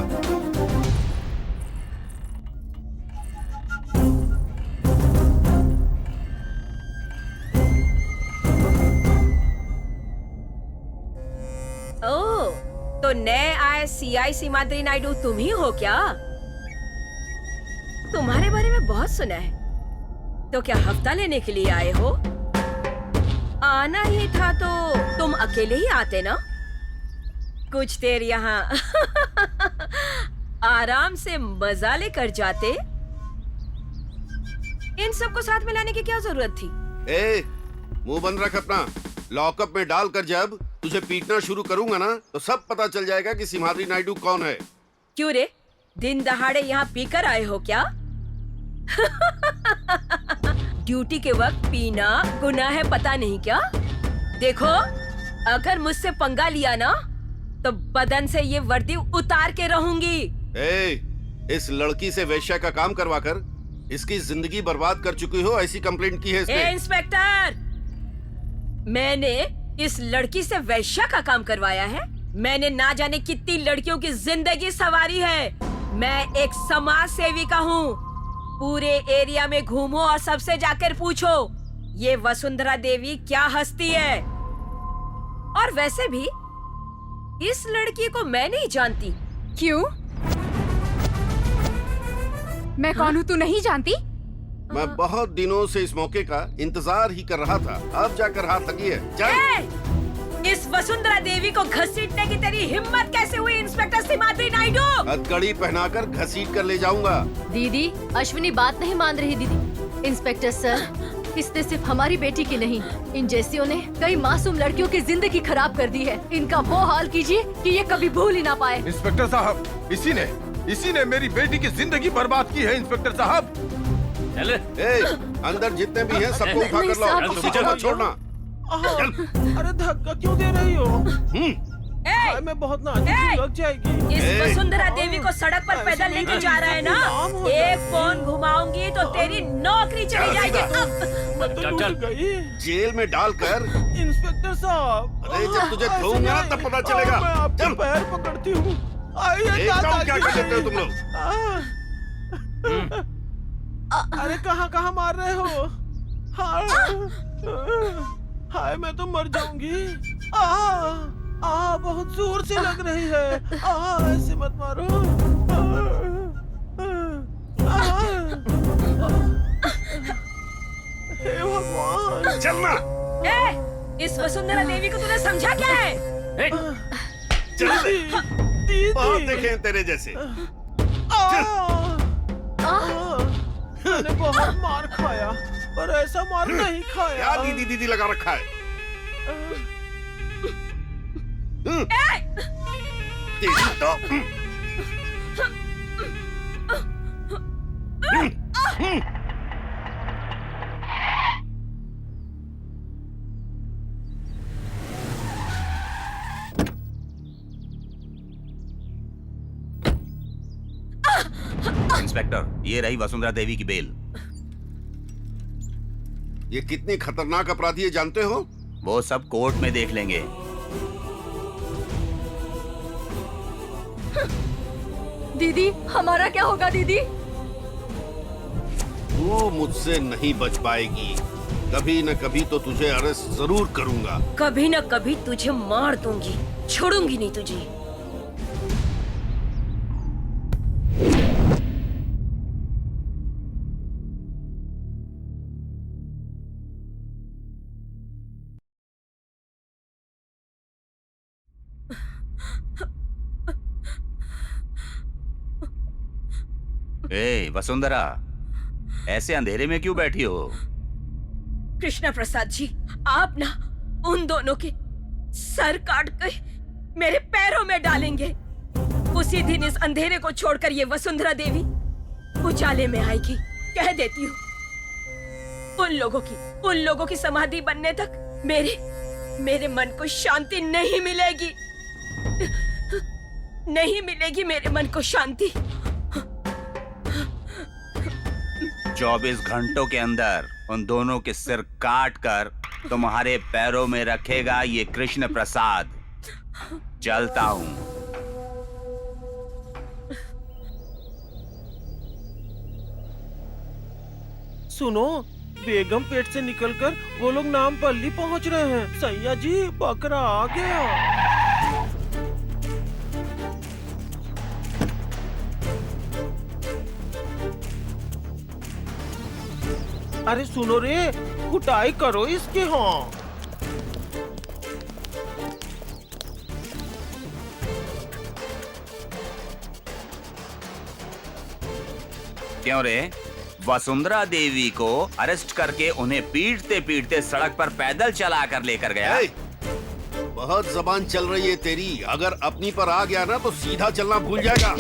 ओह, तो नए आए सीआई सीमाद्री नायडू तुम ही हो क्या? तुम्हारे बारे में बहुत सुना है। तो क्या हफ्ता लेने के लिए आए हो? आना ही था तो तुम अकेले ही आते ना? कुछ देर यहाँ आराम से मजा लेकर जाते। इन सबको साथ में लाने की क्या जरूरत थी? ए, मुंह बंद रख अपना। लॉकअप में डालकर जब तुझे पीटना शुरू करूंगा ना, तो सब पता चल जाएगा कि सिम्हाद्री नायडू कौन है। क्यों रे, दिन दहाड़े यहाँ पीकर आए हो क्या? ड्यूटी के वक्त पीना गुनाह है, पता नहीं क्या? देखो, अगर मुझसे पंगा लिया ना, तो बदन से ये वर्दी उतार के रहूंगी। ए, इस लड़की से वेश्या का काम करवाकर इसकी जिंदगी बर्बाद कर चुकी हो, ऐसी कंप्लेंट की है इसने। इंस्पेक्टर, मैंने इस लड़की से वेश्या का काम करवाया है? मैंने ना जाने कितनी लड़कियों की जिंदगी संवारी है। मैं एक समाज सेविका हूँ। पूरे एरिया में घूमो और सबसे जाकर पूछो, ये वसुंधरा देवी क्या हस्ती है? और वैसे भी इस लड़की को मैं नहीं जानती। क्यों? मैं कौन हूँ तू नहीं जानती? मैं बहुत दिनों से इस मौके का इंतजार ही कर रहा था, अब जाकर हाथ लगी है। चल। इस वसुंधरा देवी को घसीटने की तेरी हिम्मत कैसे हुई इंस्पेक्टर सिम्हाद्री नायडू? हथकड़ी पहनाकर घसीट कर ले जाऊंगा। दीदी, अश्विनी बात नहीं मान रही दीदी। इंस्पेक्टर सर, इसने सिर्फ हमारी बेटी की नहीं, इन जैसियों ने कई मासूम लड़कियों की जिंदगी खराब कर दी है। इनका वो हाल कीजिए कि ये कभी भूल ही ना पाए। इंस्पेक्टर साहब, इसी ने मेरी बेटी की जिंदगी बर्बाद की है। इंस्पेक्टर साहब, चले। ए, अंदर जितने भी हैं सबको उठा कर लाओ, नहीं, किसी को मत छोड़ना। अरे धक्का क्यों दे रही हो? हाय, मैं बहुत नाजुक लग जाएगी। इस वसुंधरा देवी को सड़क पर पैदल लेके जा रहा है ना, एक फोन घुमाऊंगी तो तेरी नौकरी चली जाएगी। मैं तो लूट गई। जेल में डालकर। इंस्पेक्टर साहब, अरे जब तुझे धोऊंगा ना तब पता चलेगा। मैं आपके चल। पैर पकड़ती हूँ। क्या कर लेते हो तुम लोग? अरे कहाँ मार रहे हो? हाय, मैं तो मर जाऊंगी। बहुत जोर से लग रही है। ऐसे मत मारो। हे भगवान। चलना। इस वसुंधरा देवी को तूने समझा क्या है? चल। दीदी। बहुत देखे हैं तेरे जैसे। मैंने बहुत मार खाया, पर ऐसा मार नहीं खाया। क्या दीदी दीदी लगा रखा है? तेरी तो। इंस्पेक्टर, ये रही वसुंधरा देवी की बेल। ये कितनी खतरनाक अपराधी है जानते हो? वो सब कोर्ट में देख लेंगे। दीदी, हमारा क्या होगा दीदी? तू मुझसे नहीं बच पाएगी। कभी न कभी तो तुझे अरेस्ट जरूर करूंगा। कभी न कभी तुझे मार दूंगी, छोड़ूंगी नहीं तुझे। ए वसुंधरा, ऐसे अंधेरे में क्यों बैठी हो? कृष्णा प्रसाद जी, आप ना उन दोनों के सर काट कर मेरे पैरों में डालेंगे। उसी दिन इस अंधेरे को छोड़कर ये वसुंधरा देवी उजाले में आएगी। कह देती हूँ, उन लोगों की समाधि बनने तक मेरे मन को शांति नहीं मिलेगी। नहीं मिलेगी मेरे मन को शांति। 24 घंटों के अंदर उन दोनों के सिर काट कर तुम्हारे पैरों में रखेगा ये कृष्ण प्रसाद। चलता हूँ। सुनो, बेगम पेट से निकलकर वो लोग नामपल्ली पहुंच रहे हैं। सैया जी, बकरा आ गया। अरे सुनो रे, कुटाई करो इसके। हाँ, क्यों रे? वसुंधरा देवी को अरेस्ट करके उन्हें पीटते पीटते सड़क पर पैदल चला कर लेकर गया। ए, बहुत जबान चल रही है तेरी। अगर अपनी पर आ गया ना तो सीधा चलना भूल जाएगा।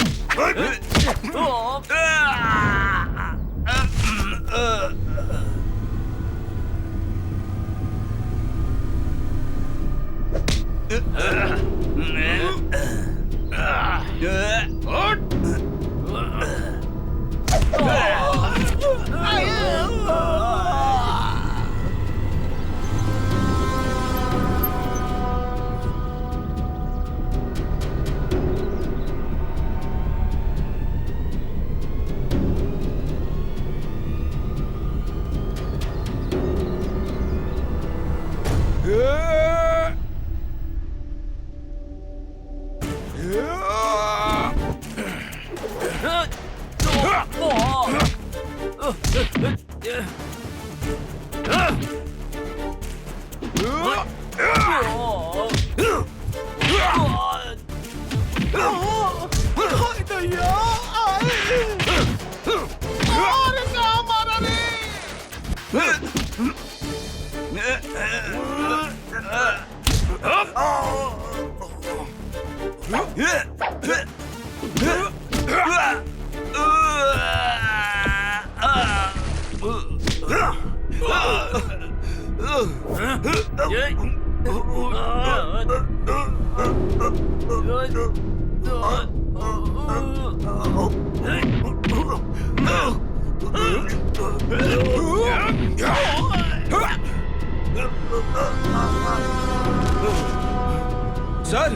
Sir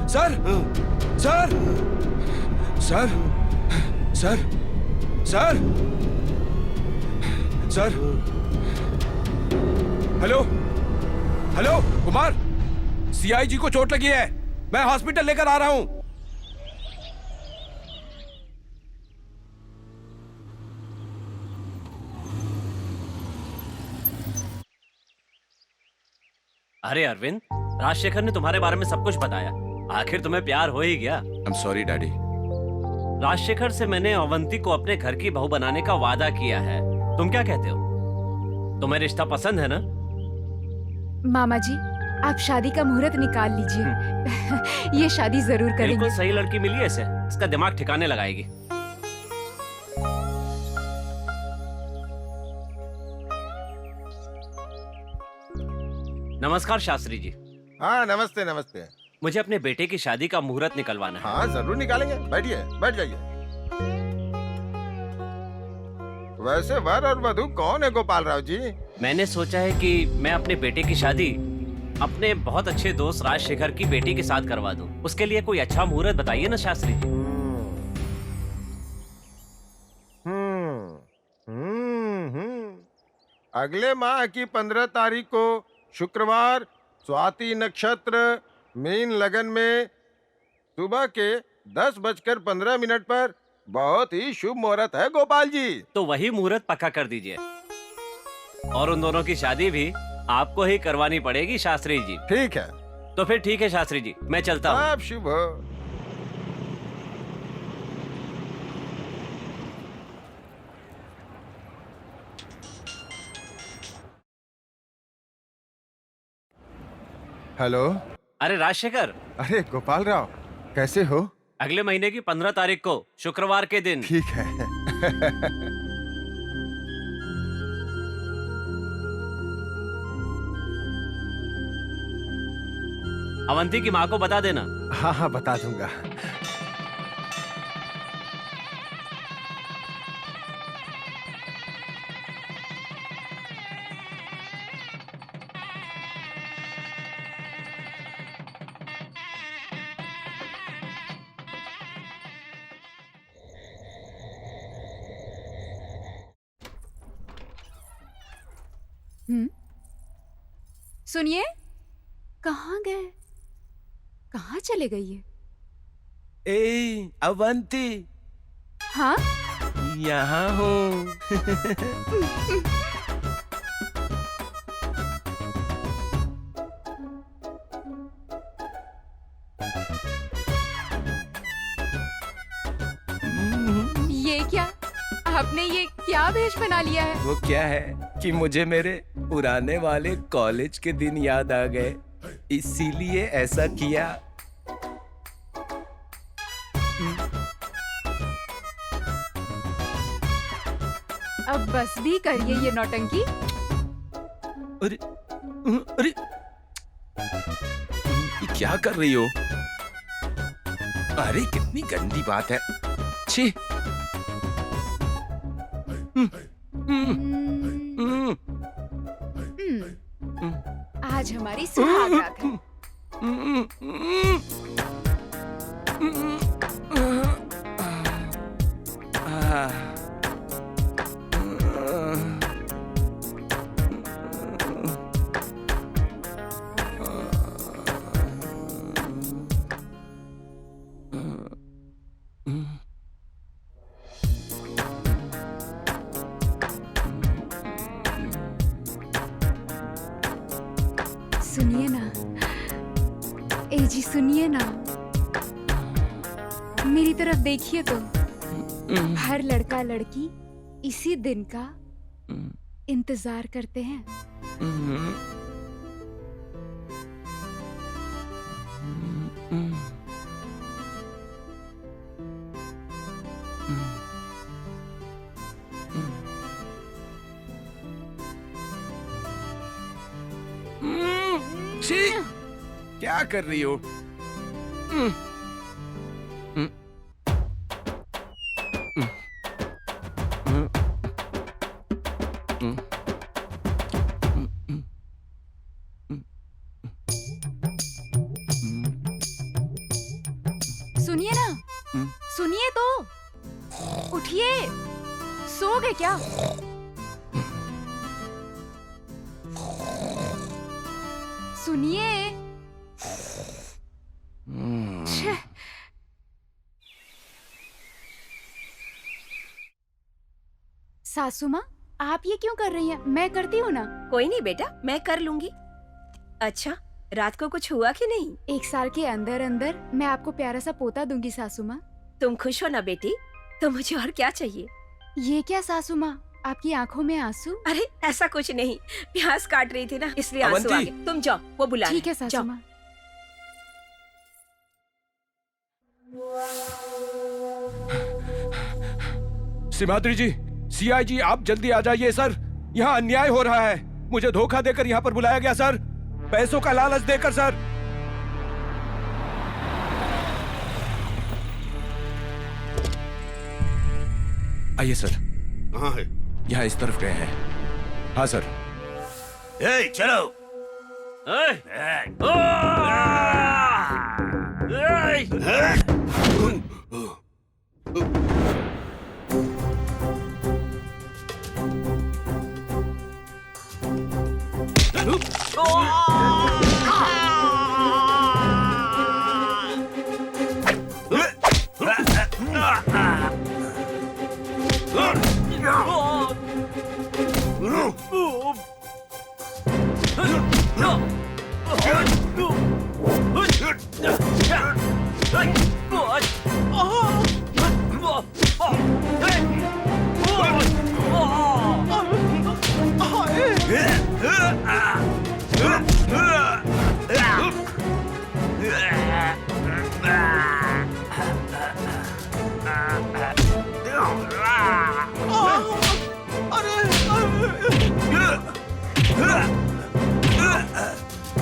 sir sir sir sir sir sir hello hello Kumar, CIG को चोट लगी है, मैं हॉस्पिटल लेकर आ रहा हूं। अरे अरविंद, राजशेखर ने तुम्हारे बारे में सब कुछ बताया। आखिर तुम्हें प्यार हो ही गया। I am sorry daddy. Rajashekhar से मैंने अवंती को अपने घर की बहू बनाने का वादा किया है। तुम क्या कहते हो? तुम्हें रिश्ता पसंद है ना? मामा जी, आप शादी का मुहूर्त निकाल लीजिए। ये शादी जरूर करेंगे। बिल्कुल सही लड़की मिली है इसे, इसका दिमाग ठिकाने लगाएगी। नमस्कार शास्त्री जी। हाँ नमस्ते नमस्ते। मुझे अपने बेटे की शादी का मुहूर्त निकलवाना है। हाँ जरूर निकालेंगे, बैठिए बैठ जाइए। वैसे वर और वधू कौन है गोपाल राव जी? मैंने सोचा है कि मैं अपने बेटे की शादी अपने बहुत अच्छे दोस्त राजशेखर की बेटी के साथ करवा दूं। उसके लिए कोई अच्छा मुहूर्त बताइए ना शास्त्री जी। अगले माह की 15 तारीख को शुक्रवार, स्वाति नक्षत्र, मीन लगन में सुबह के 10:15 पर बहुत ही शुभ मुहूर्त है गोपाल जी। तो वही मुहूर्त पक्का कर दीजिए। और उन दोनों की शादी भी आपको ही करवानी पड़ेगी शास्त्री जी। ठीक है। तो फिर ठीक है शास्त्री जी, मैं चलता हूँ। आप शुभ हो। हेलो। अरे राजशेखर। अरे गोपाल राव, कैसे हो? अगले महीने की 15 तारीख को शुक्रवार के दिन। ठीक है। अवंती की माँ को बता देना। हाँ हाँ बता दूंगा। सुनिए, कहाँ गए? कहाँ चले गई है? ए अवंती, हाँ, यहाँ हूँ। ये क्या? आपने ये क्या वेश बना लिया है? वो क्या है कि मुझे मेरे पुराने वाले कॉलेज के दिन याद आ गए, इसीलिए ऐसा किया। अब बस भी करिए ये नौटंकी। अरे अरे ये क्या कर रही हो? अरे कितनी गंदी बात है। छी। आज हमारी सुहाग रात है। सुनिए ना, ए जी सुनिए ना, मेरी तरफ देखिए तो। हर लड़का लड़की इसी दिन का इंतजार करते हैं। छी, क्या कर रही हो? सुनिए ना, सुनिए तो, उठिए, सो गए क्या? सुनिए। छः। सासू माँ, आप ये क्यों कर रही हैं? मैं करती हूँ ना। कोई नहीं बेटा, मैं कर लूंगी। अच्छा, रात को कुछ हुआ कि नहीं? 1 साल के अंदर अंदर मैं आपको प्यारा सा पोता दूंगी सासू माँ। तुम खुश हो ना बेटी? तो मुझे और क्या चाहिए? ये क्या सासू माँ, आपकी आंखों में आंसू? अरे ऐसा कुछ नहीं, प्याज काट रही थी ना, इसलिए आंसू आ अवंती! गए। तुम जाओ, वो बुला ठीक है रहे हैं। सासू जाओ। माँ। सिमाद्री जी, सीआईजी आप जल्दी आ जाइए सर, यहाँ अन्याय हो रहा है। मुझे धोखा देकर यहाँ पर बुलाया गया सर, पैसों का लालच देकर सर। आइए सर। कहाँ है? यहाँ इस तरफ गए हैं। हाँ सर। ए, चलो। ए!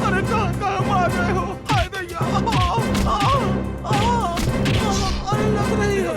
अरे कहाँ मार रहे हो? हाय भैया, अरे लग रही है।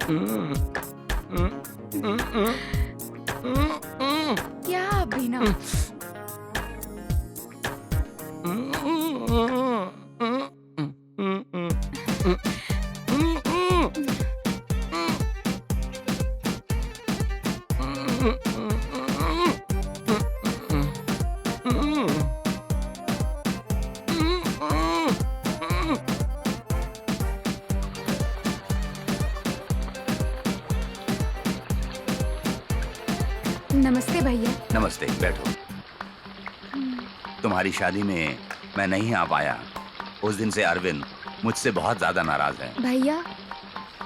क्या अभिनव? नमस्ते भैया। नमस्ते, बैठो। तुम्हारी शादी में मैं नहीं आ पाया। उस दिन से अरविंद मुझसे बहुत ज्यादा नाराज है। भैया,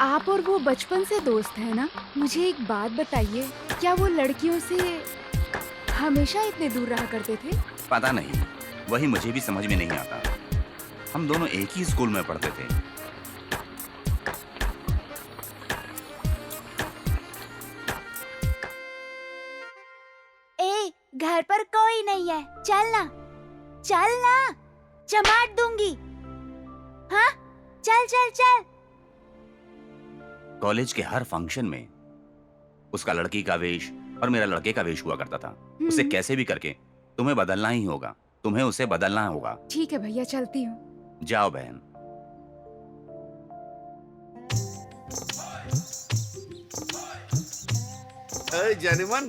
आप और वो बचपन से दोस्त हैं ना? मुझे एक बात बताइए, क्या वो लड़कियों से हमेशा इतने दूर रहा करते थे? पता नहीं, वही मुझे भी समझ में नहीं आता। हम दोनों एक ही स्कूल में पढ़ते थे। ए, घर पर कोई नहीं है, चलना चलना, चमाट दूंगी। हाँ, चल चल चल। कॉलेज के हर फंक्शन में उसका लड़की का वेश और मेरा लड़के का वेश हुआ करता था। उसे कैसे भी करके तुम्हें बदलना ही होगा। तुम्हें उसे बदलना होगा। ठीक है भैया, चलती हूँ। जाओ बहन। जानेमन,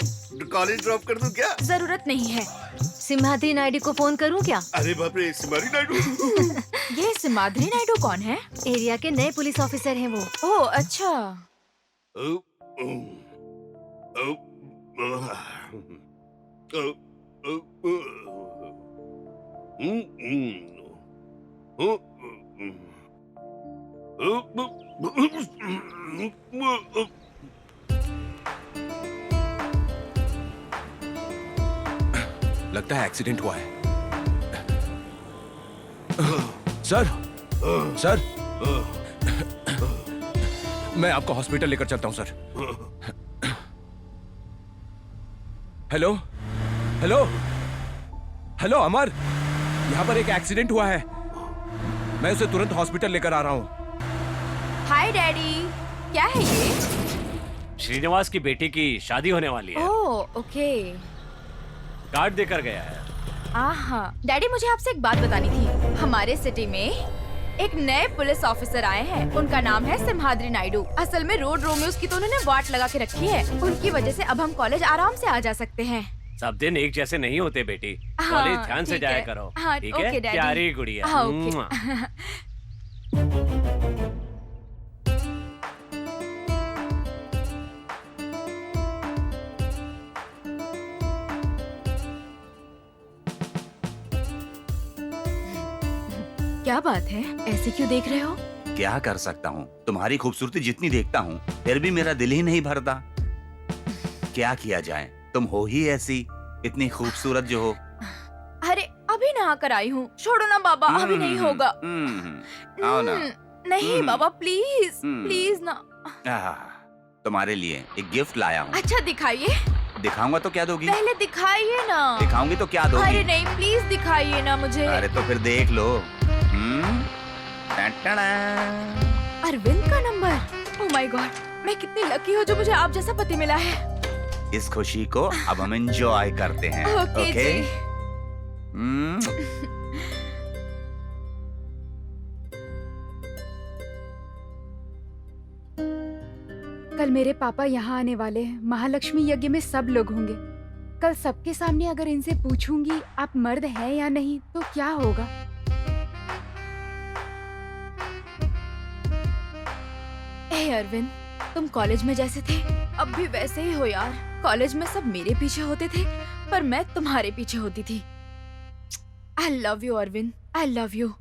कॉलेज ड्रॉप कर दूं क्या? जरूरत नहीं है। सिम्हाद्री नायडू को फोन करूं क्या? अरे बाप रे, सिम्हाद्री नायडू। ये सिम्हाद्री नायडू कौन है? एरिया के नए पुलिस ऑफिसर हैं वो। ओह अच्छा। लगता है एक्सीडेंट हुआ है। सर, सर, मैं आपको हॉस्पिटल लेकर चलता हूं सर। हेलो, हेलो, हेलो अमर, यहाँ पर एक एक्सीडेंट हुआ है। मैं उसे तुरंत हॉस्पिटल लेकर आ रहा हूँ। हाय डैडी, क्या है ये? श्रीनिवास की बेटी की शादी होने वाली है। Oh okay. कार्ड देकर गया है। आहा, डैडी मुझे आपसे एक बात बतानी थी। हमारे सिटी में एक नए पुलिस ऑफिसर आए हैं। उनका नाम है सिम्हाद्री नायडू। असल में रोड रोमियोस की तो उन्होंने वाट लगा के रखी है। उनकी वजह से अब हम कॉलेज आराम से आ जा सकते हैं। सब दिन एक जैसे नहीं होते बेटी। हाँ, कॉलेज ध्यान से ठीक जाया है। करो। हाँ, ठीक ओके, है, डैडी। प्यारी गुड़िया। हाँ, ओके। मुआ। क्या बात है, ऐसे क्यों देख रहे हो? क्या कर सकता हूँ, तुम्हारी खूबसूरती जितनी देखता हूँ फिर भी मेरा दिल ही नहीं भरता। क्या किया जाए, तुम हो ही ऐसी, इतनी खूबसूरत जो हो। अरे अभी नहा कर आई हूँ, छोड़ो ना बाबा, अभी नहीं होगा। आओ ना। नहीं बाबा, प्लीज प्लीज ना। तुम्हारे लिए एक गिफ्ट लाया हूँ। अच्छा दिखाइए। दिखाऊंगा तो क्या दोगी? पहले दिखाइए ना। दिखाऊंगी तो क्या दोगी? अरे नहीं, प्लीज दिखाइए ना मुझे। अरे तो फिर देख लो। अरविंद का नंबर। ओह माय गॉड, मैं कितनी लकी हूँ जो मुझे आप जैसा पति मिला है। इस खुशी को अब हम एंजॉय करते हैं। ओके जी। कल मेरे पापा यहाँ आने वाले हैं। महालक्ष्मी यज्ञ में सब लोग होंगे। कल सबके सामने अगर इनसे पूछूंगी आप मर्द हैं या नहीं तो क्या होगा? ए अरविंद, तुम कॉलेज में जैसे थे अब भी वैसे ही हो यार। कॉलेज में सब मेरे पीछे होते थे पर मैं तुम्हारे पीछे होती थी। I love you Arvind, I love you.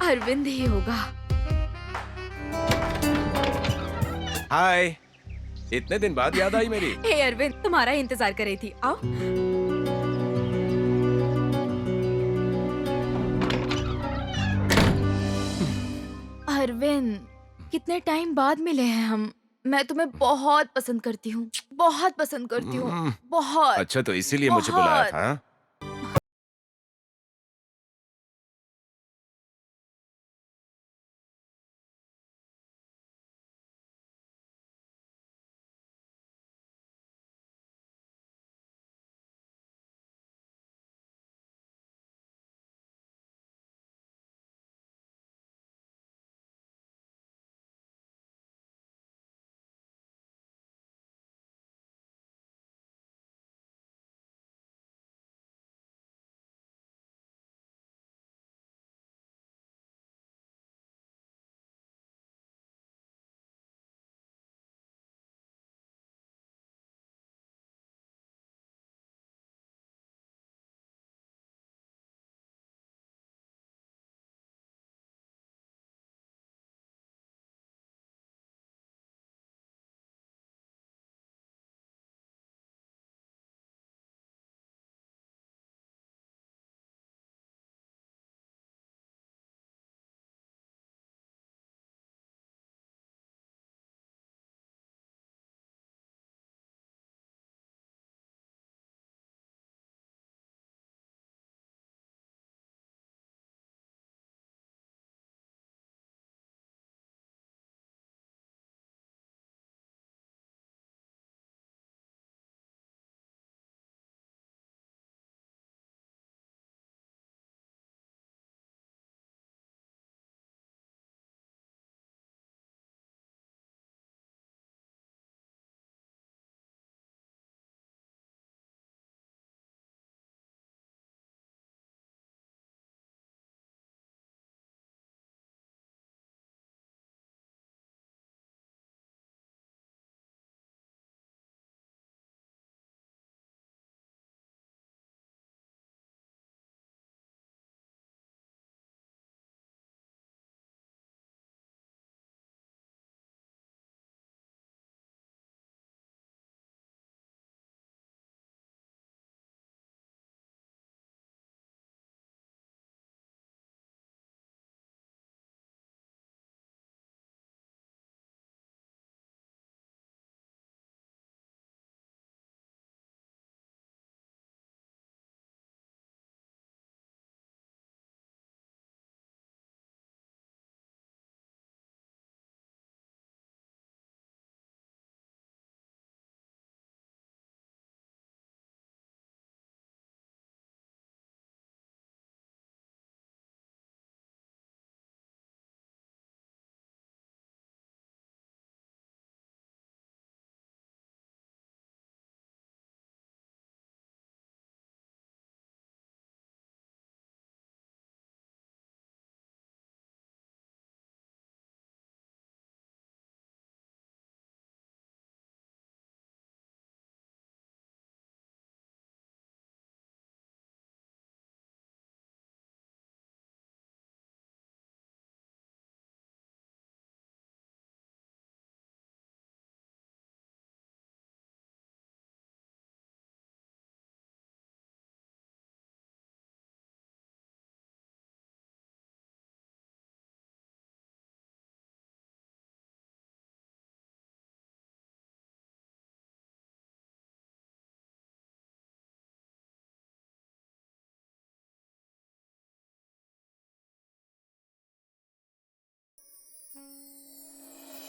Arvind ही होगा। हाय, इतने दिन बाद याद आई मेरी। हे अरविंद, तुम्हारा इंतजार कर रही थी, आओ। अरविंद, कितने टाइम बाद मिले हैं हम। मैं तुम्हें बहुत पसंद करती हूँ, बहुत पसंद करती हूँ, बहुत। अच्छा, तो इसीलिए मुझे बुलाया था।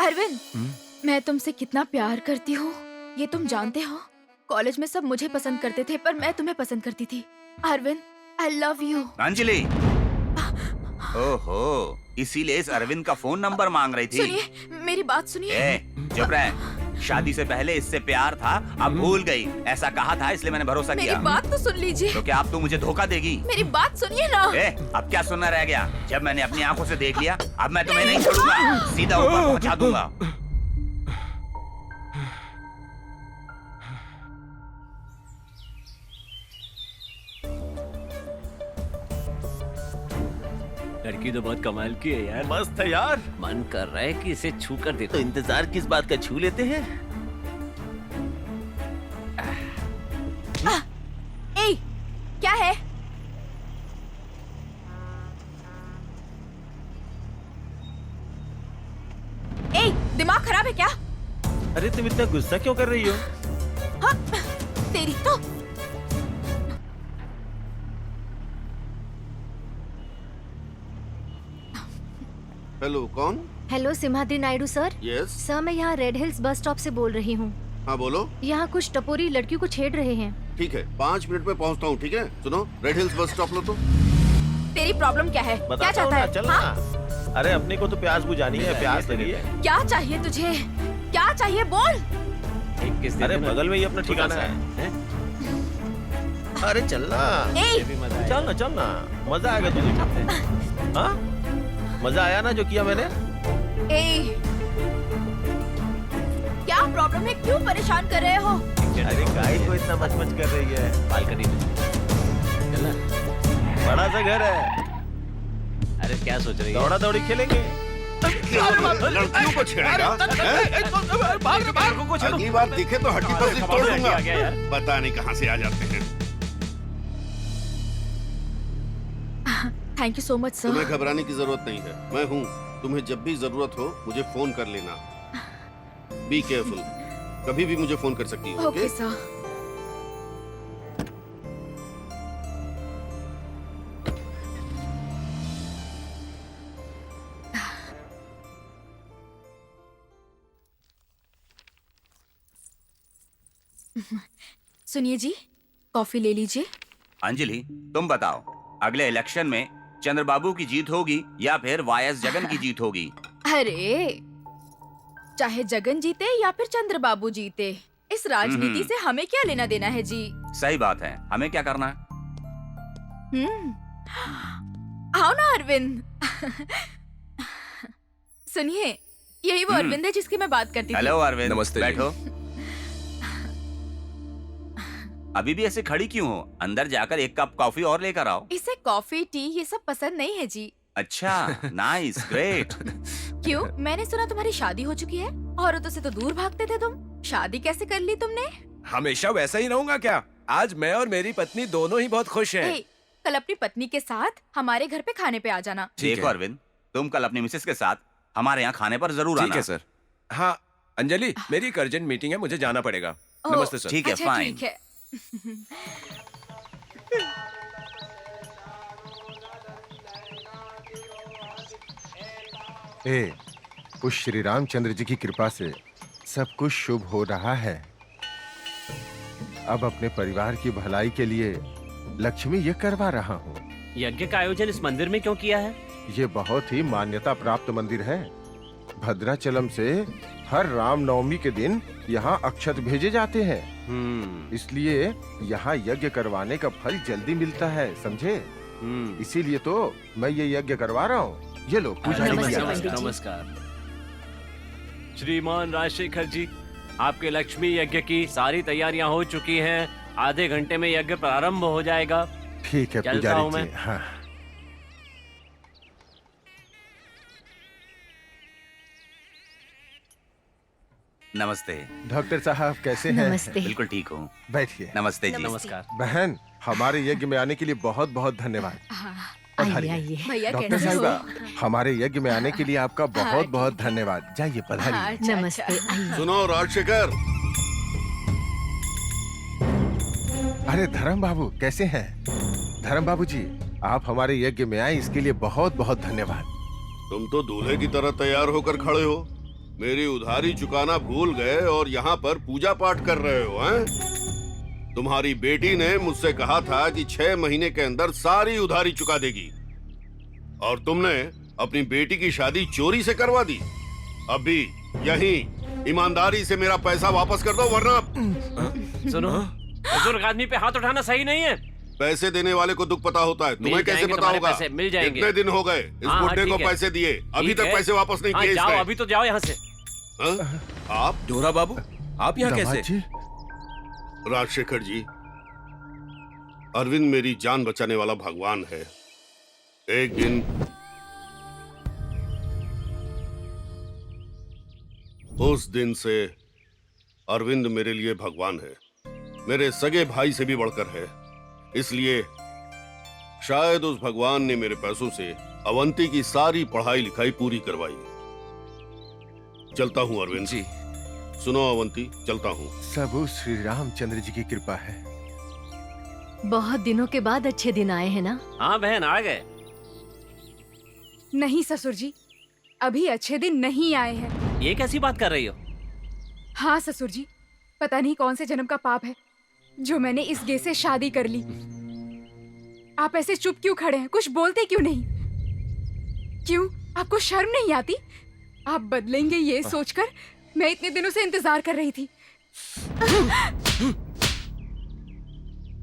अरविंद, मैं तुमसे कितना प्यार करती हूँ ये तुम जानते हो। कॉलेज में सब मुझे पसंद करते थे पर मैं तुम्हें पसंद करती थी। Arvind, I love you. Anjali, ओहो, इसीलिए इस अरविंद का फोन नंबर मांग रही थी। सुनिए, मेरी बात सुनिए। ए, चुप रहे। शादी से पहले इससे प्यार था, अब भूल गई। ऐसा कहा था इसलिए मैंने भरोसा मेरी किया। बात तो सुन लीजिए। तो क्या अब तू मुझे धोखा देगी? मेरी बात सुनिए ना। अब क्या सुनना रह गया? जब मैंने अपनी आंखों से देख लिया, अब मैं तुम्हें नहीं छोड़ूंगा, सीधा ऊपर पहुंचा दूंगा। लड़की तो बहुत कमाल की है यार। मस्त है यार। मन कर रहा है कि इसे छू कर तो देखो। इंतजार किस बात का, छू लेते हैं। ए, क्या है? ए, दिमाग खराब है क्या? अरे तुम इतना गुस्सा क्यों कर रही हो? हाँ, तेरी तो। हेलो, कौन? Hello Simhadri Naidu sir. Yes. Sir, मैं यहाँ रेड हिल्स बस स्टॉप से बोल रही हूँ। हाँ बोलो। यहाँ कुछ टपोरी लड़कियों को छेड़ रहे हैं। ठीक है, 5 मिनट में पहुंचता हूँ। ठीक है, सुनो, रेड हिल्स बस स्टॉप लो तो। तेरी प्रॉब्लम क्या है? क्या बताता चाहता हूँ ना, है? चल हाँ? ना। अरे अपने को तो प्यास बुझानी है, प्यास लगी है। क्या चाहिए तुझे? क्या चाहिए बोल? एक किस अरे बगल में ही अपना ठिकाना है। अरे चलना, ए, चलना चलना, मजा आएगा तुझे। हाँ, मजा आया ना जो किया मैंने? ए, क्या प्रॉब्लम है? क्यों परेशान कर रहे हो? अरे गाय को इतना मच कर रही है। बालकनी में चलना। बड़ा सा घर है। अरे क्या सोच रही है? दौड़ा दौड़ी खेलेंगे। लड़कियों को छेड़ेगा? अगली बार दिखे तो हड्डी पसली तोड़ दूंगा। पता नहीं कहाँ से आ जाते हैं। Thank you so much sir. तुम्हें घबराने की जरूरत नहीं है, मैं हूँ। तुम्हें जब भी जरूरत हो मुझे फोन कर लेना। बी केयरफुल, कभी भी मुझे फोन कर सकती हो। Okay sir. सुनिए जी, कॉफी ले लीजिए। अंजलि, तुम बताओ, अगले इलेक्शन में चंद्रबाबू की जीत होगी या फिर वायस जगन की जीत होगी? अरे, चाहे जगन जीते या फिर चंद्रबाबू जीते, इस राजनीति से हमें क्या लेना देना है जी। सही बात है, हमें क्या करना है? आओ ना अरविंद। सुनिए, यही वो अरविंद है जिसकी मैं बात करती थी। हेलो अरविंद, नमस्ते जी। बैठो। अभी भी ऐसे खड़ी क्यों हो? अंदर जाकर एक कप कॉफी और लेकर आओ। इसे कॉफी टी ये सब पसंद नहीं है जी। अच्छा, नाइस, ग्रेट। क्यों? मैंने सुना तुम्हारी शादी हो चुकी है। औरतों से तो दूर भागते थे तुम। शादी कैसे कर ली तुमने? हमेशा वैसा ही रहूंगा क्या? आज मैं और मेरी पत्नी दोनों ही बहुत खुश हैं। ए, कल अपनी पत्नी के साथ हमारे घर पे खाने पे आ जाना। देखो अरविंद, तुम कल अपनी मिसेस के साथ हमारे यहाँ खाने पर जरूर आना। ठीक है सर। हाँ अंजलि, मेरी एक अर्जेंट मीटिंग है, मुझे जाना पड़ेगा। ओह, नमस्ते सर। ठीक है, अच्छा फाइन। ठीक है। ए, उस श्री रामचंद्र जी की कृपा से सब कुछ शुभ हो रहा है। अब अपने परिवार की भलाई के लिए लक्ष्मी ये करवा रहा हूँ। यज्ञ का आयोजन इस मंदिर में क्यों किया है? ये बहुत ही मान्यता प्राप्त मंदिर है। भद्राचलम से हर रामनवमी के दिन यहाँ अक्षत भेजे जाते हैं, इसलिए यहाँ यज्ञ करवाने का फल जल्दी मिलता है, समझे? इसीलिए तो मैं ये यज्ञ करवा रहा हूँ। ये लो पूजा नमस्कार, नमस्कार। श्रीमान राजशेखर जी, आपके लक्ष्मी यज्ञ की सारी तैयारियां हो चुकी हैं। आधे घंटे में यज्ञ प्रारंभ हो जाएगा। ठीक है चलता हूं पुजारी मैं। जी। हाँ। नमस्ते। डॉक्टर साहब कैसे हैं? नमस्ते। बिल्कुल ठीक हूँ। बैठिए। नमस्ते जी। नमस्कार। बहन, हमारे यज्ञ में आने के लिए बहुत बहुत धन्यवाद। आइए पधारिए। आइए। भैया डॉक्टर कैसे हो? साहिबा, हमारे यज्ञ में आने के लिए आपका बहुत बहुत धन्यवाद। जाइए पधारिए। अच्छा, नमस्ते, अच्छा। आइए। सुनो राजशेखर, अरे धर्म बाबू कैसे हैं? धर्म बाबू जी, आप हमारे यज्ञ में आए इसके लिए बहुत बहुत धन्यवाद। तुम तो दूल्हे की तरह तैयार होकर खड़े हो। मेरी उधारी चुकाना भूल गए और यहाँ पर पूजा पाठ कर रहे हो हैं? तुम्हारी बेटी ने मुझसे कहा था कि 6 महीने के अंदर सारी उधारी चुका देगी और तुमने अपनी बेटी की शादी चोरी से करवा दी। अभी यहीं ईमानदारी से मेरा पैसा वापस कर दो वरना। सुनो, बुजुर्ग आदमी पे हाथ उठाना सही नहीं है। पैसे देने वाले को दुख पता होता है, तुम्हें कैसे पता तुम्हारे होगा? पैसे मिल जाएंगे। कितने दिन हो गए इस हाँ, बुड्ढे को ठीक है। पैसे दिए, अभी ठीक तक है। पैसे वापस नहीं हाँ, किए जाओ, इसने। अभी तो जाओ यहाँ से। हाँ? आप डोरा बाबू, आप यहाँ दामाद कैसे? जी, राजशेखर जी, अरविंद मेरी जान बचाने वाला भगवान है। एक दिन उस दिन से अरविंद मेरे लिए भगवान है, मेरे सगे भाई से भी बढ़कर है। इसलिए शायद उस भगवान ने मेरे पैसों से अवंती की सारी पढ़ाई लिखाई पूरी करवाई। चलता हूँ अरविंद जी। सुनो अवंती, चलता हूँ। सब उस श्री रामचंद्र जी की कृपा है। बहुत दिनों के बाद अच्छे दिन आए हैं ना? हाँ बहन, आ गए। नहीं ससुर जी, अभी अच्छे दिन नहीं आए हैं। ये कैसी बात कर रही हो? हाँ ससुर जी, पता नहीं कौन से जन्म का पाप है जो मैंने इस गे से शादी कर ली। आप ऐसे चुप क्यों खड़े हैं? कुछ बोलते क्यों नहीं? क्यों, आपको शर्म नहीं आती? आप बदलेंगे ये सोचकर मैं इतने दिनों से इंतजार कर रही थी।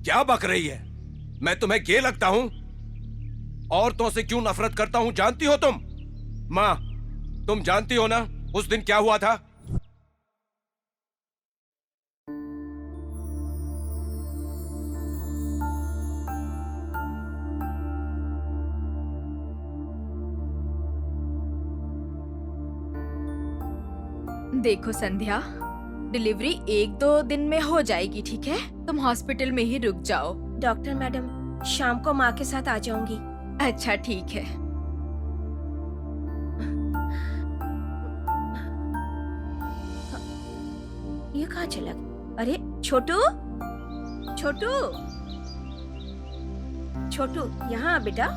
क्या बक रही है? मैं तुम्हें गे लगता हूँ? औरतों से क्यों नफरत करता हूँ जानती हो तुम? माँ, तुम जानती हो ना उस दिन क्या हुआ था? देखो संध्या, डिलीवरी 1-2 दिन में हो जाएगी, ठीक है? तुम हॉस्पिटल में ही रुक जाओ। डॉक्टर मैडम, शाम को माँ के साथ आ जाऊंगी। अच्छा ठीक है। ये कहाँ चला? अरे छोटू, छोटू, छोटू, यहाँ आ बेटा।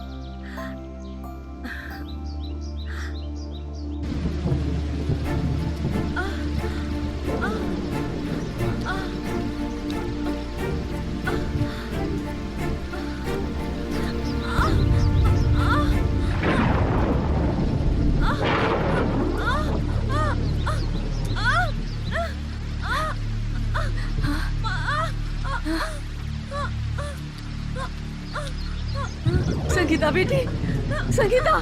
संगीता बेटी, संगीता।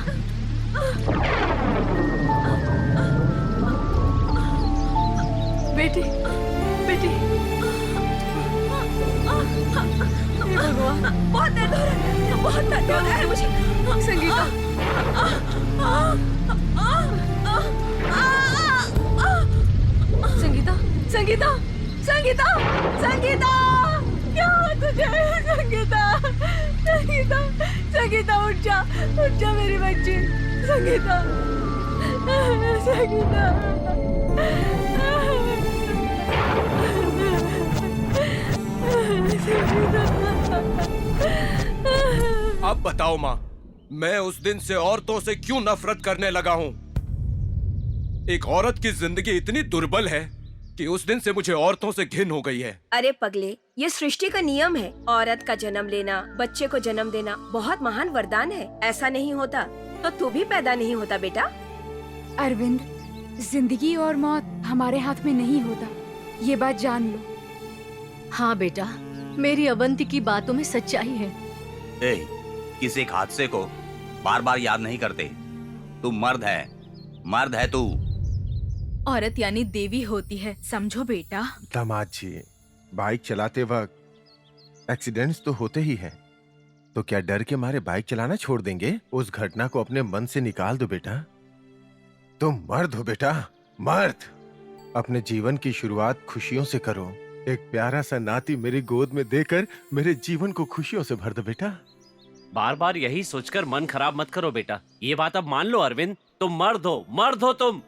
बेटी, बेटी। हे भगवान, बहुत दर्द हो रहा है, बहुत दर्द हो रहा है मुझे। संगीता। संगीता, संगीता, संगीता, संगीता, क्या हुआ तुझे? संगीता, संगीता, संगीता, उठ जा मेरी बच्ची। संगीता, संगीता। अब बताओ माँ, मैं उस दिन से औरतों से क्यों नफरत करने लगा हूँ? एक औरत की जिंदगी इतनी दुर्बल है कि उस दिन से मुझे औरतों से घिन हो गई है। अरे पगले, ये सृष्टि का नियम है। औरत का जन्म लेना, बच्चे को जन्म देना बहुत महान वरदान है। ऐसा नहीं होता तो तू भी पैदा नहीं होता बेटा। अरविंद, जिंदगी और मौत हमारे हाथ में नहीं होता, ये बात जान लो। हाँ बेटा, मेरी अवंती की बातों में सच्चाई है। किसी एक हादसे को बार बार याद नहीं करते। तू मर्द है, मर्द है तू। औरत यानी देवी होती है, समझो बेटा। दामाद जी, बाइक चलाते वक्त एक्सीडेंट्स तो होते ही हैं, तो क्या डर के मारे बाइक चलाना छोड़ देंगे? उस घटना को अपने मन से निकाल दो बेटा। तुम मर्द हो बेटा, मर्द। अपने जीवन की शुरुआत खुशियों से करो। एक प्यारा सा नाती मेरी गोद में देकर मेरे जीवन को खुशियों से भर दो बेटा। बार बार यही सोचकर मन खराब मत करो बेटा। ये बात अब मान लो अरविंद, तुम मर्द हो, मर्द हो तुम।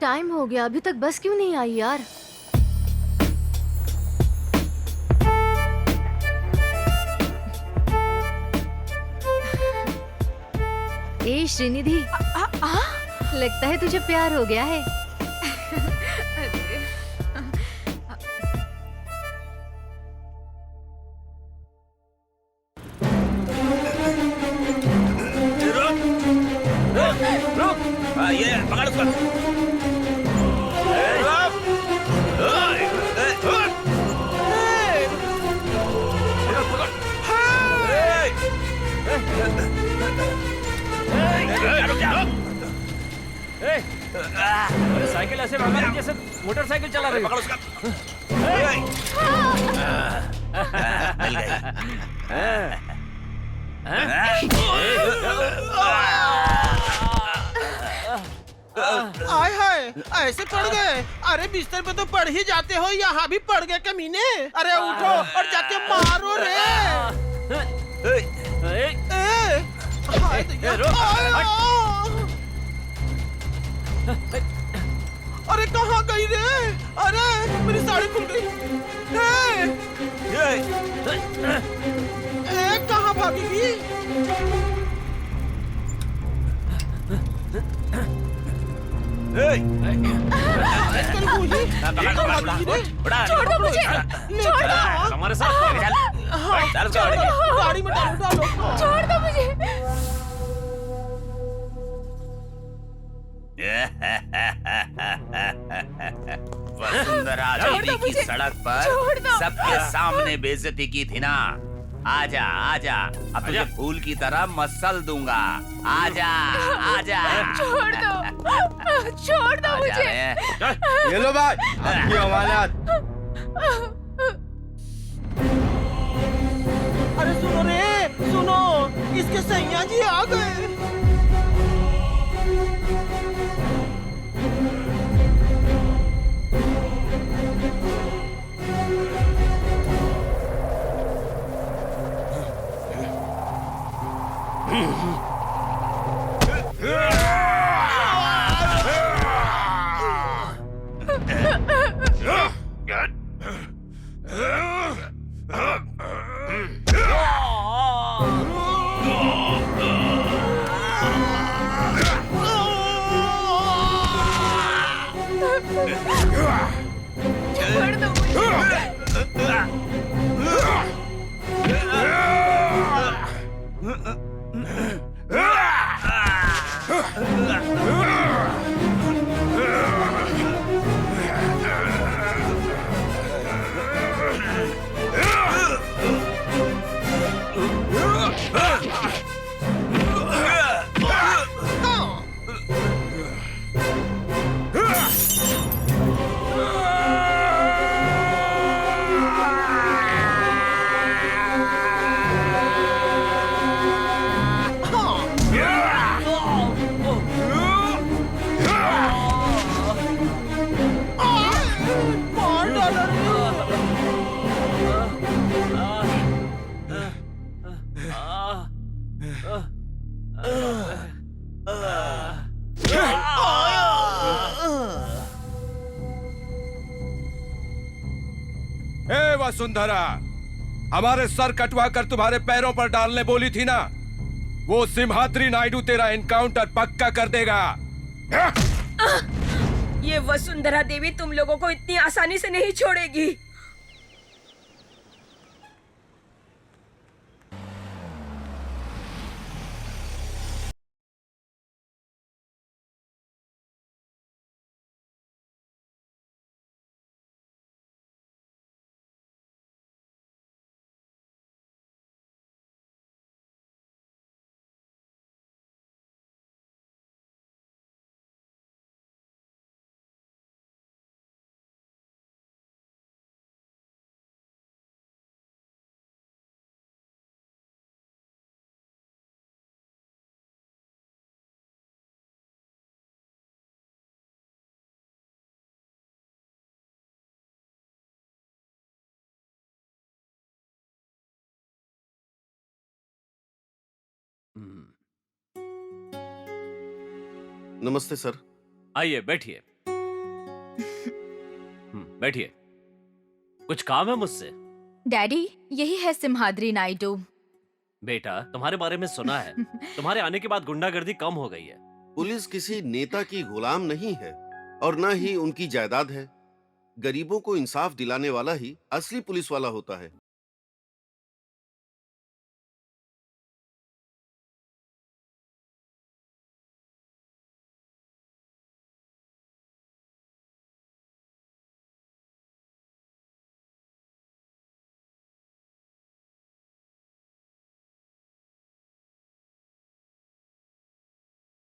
टाइम हो गया, अभी तक बस क्यों नहीं आई यार? ए श्रीनिधि, लगता है तुझे प्यार हो गया है। ये पकड़ उसको। अरे साइकिल ऐसे भगा रही जैसे मोटरसाइकिल चला रही। पकड़ उसका। मिल गई। आय हाय, ऐसे पड़ गए? अरे बिस्तर पे तो पड़ ही जाते हो, यहाँ भी पड़ गए कमीने। अरे उठो और जाके मारो रे। हाय दैया, अरे कहाँ गई रे? अरे मेरी साड़ी खुल गई। कहाँ भागेगी? छोड़ दो मुझे, छोड़ दो, हमारे साथ गाड़ी में डालो। छोड़ दो मुझे। वसुंधरा देवी की सड़क पर सबके सामने बेइज्जती की थी ना। आजा आजा, अब तुझे फूल की तरह मसल दूंगा। आजा आजा। छोड़ दो मुझे। ये लो भाई आपकी अमानत। अरे सुनो रे, सुनो, इसके सैया जी आ गए। छोड़ दो हे वसुंधरा, हमारे सर कटवा कर तुम्हारे पैरों पर डालने बोली थी ना, वो सिम्हाद्री नायडू तेरा एनकाउंटर पक्का कर देगा। ये वसुंधरा देवी तुम लोगों को इतनी आसानी से नहीं छोड़ेगी। नमस्ते सर। आइए बैठिए। बैठिए, कुछ काम है मुझसे? डैडी, यही है सिम्हाद्री नायडू। बेटा, तुम्हारे बारे में सुना है, तुम्हारे आने के बाद गुंडागर्दी कम हो गई है। पुलिस किसी नेता की गुलाम नहीं है और न ही उनकी जायदाद है। गरीबों को इंसाफ दिलाने वाला ही असली पुलिस वाला होता है।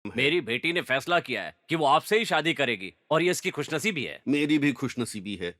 मेरी बेटी ने फैसला किया है कि वो आपसे ही शादी करेगी और ये इसकी खुशनसीबी है। मेरी भी खुशनसीबी है।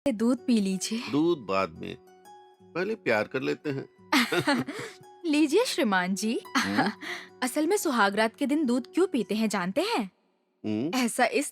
दूध पी लीजिए। दूध बाद में, पहले प्यार कर लेते हैं। लीजिए श्रीमान जी। असल में सुहागरात के दिन दूध क्यों पीते हैं जानते हैं? ऐसा इस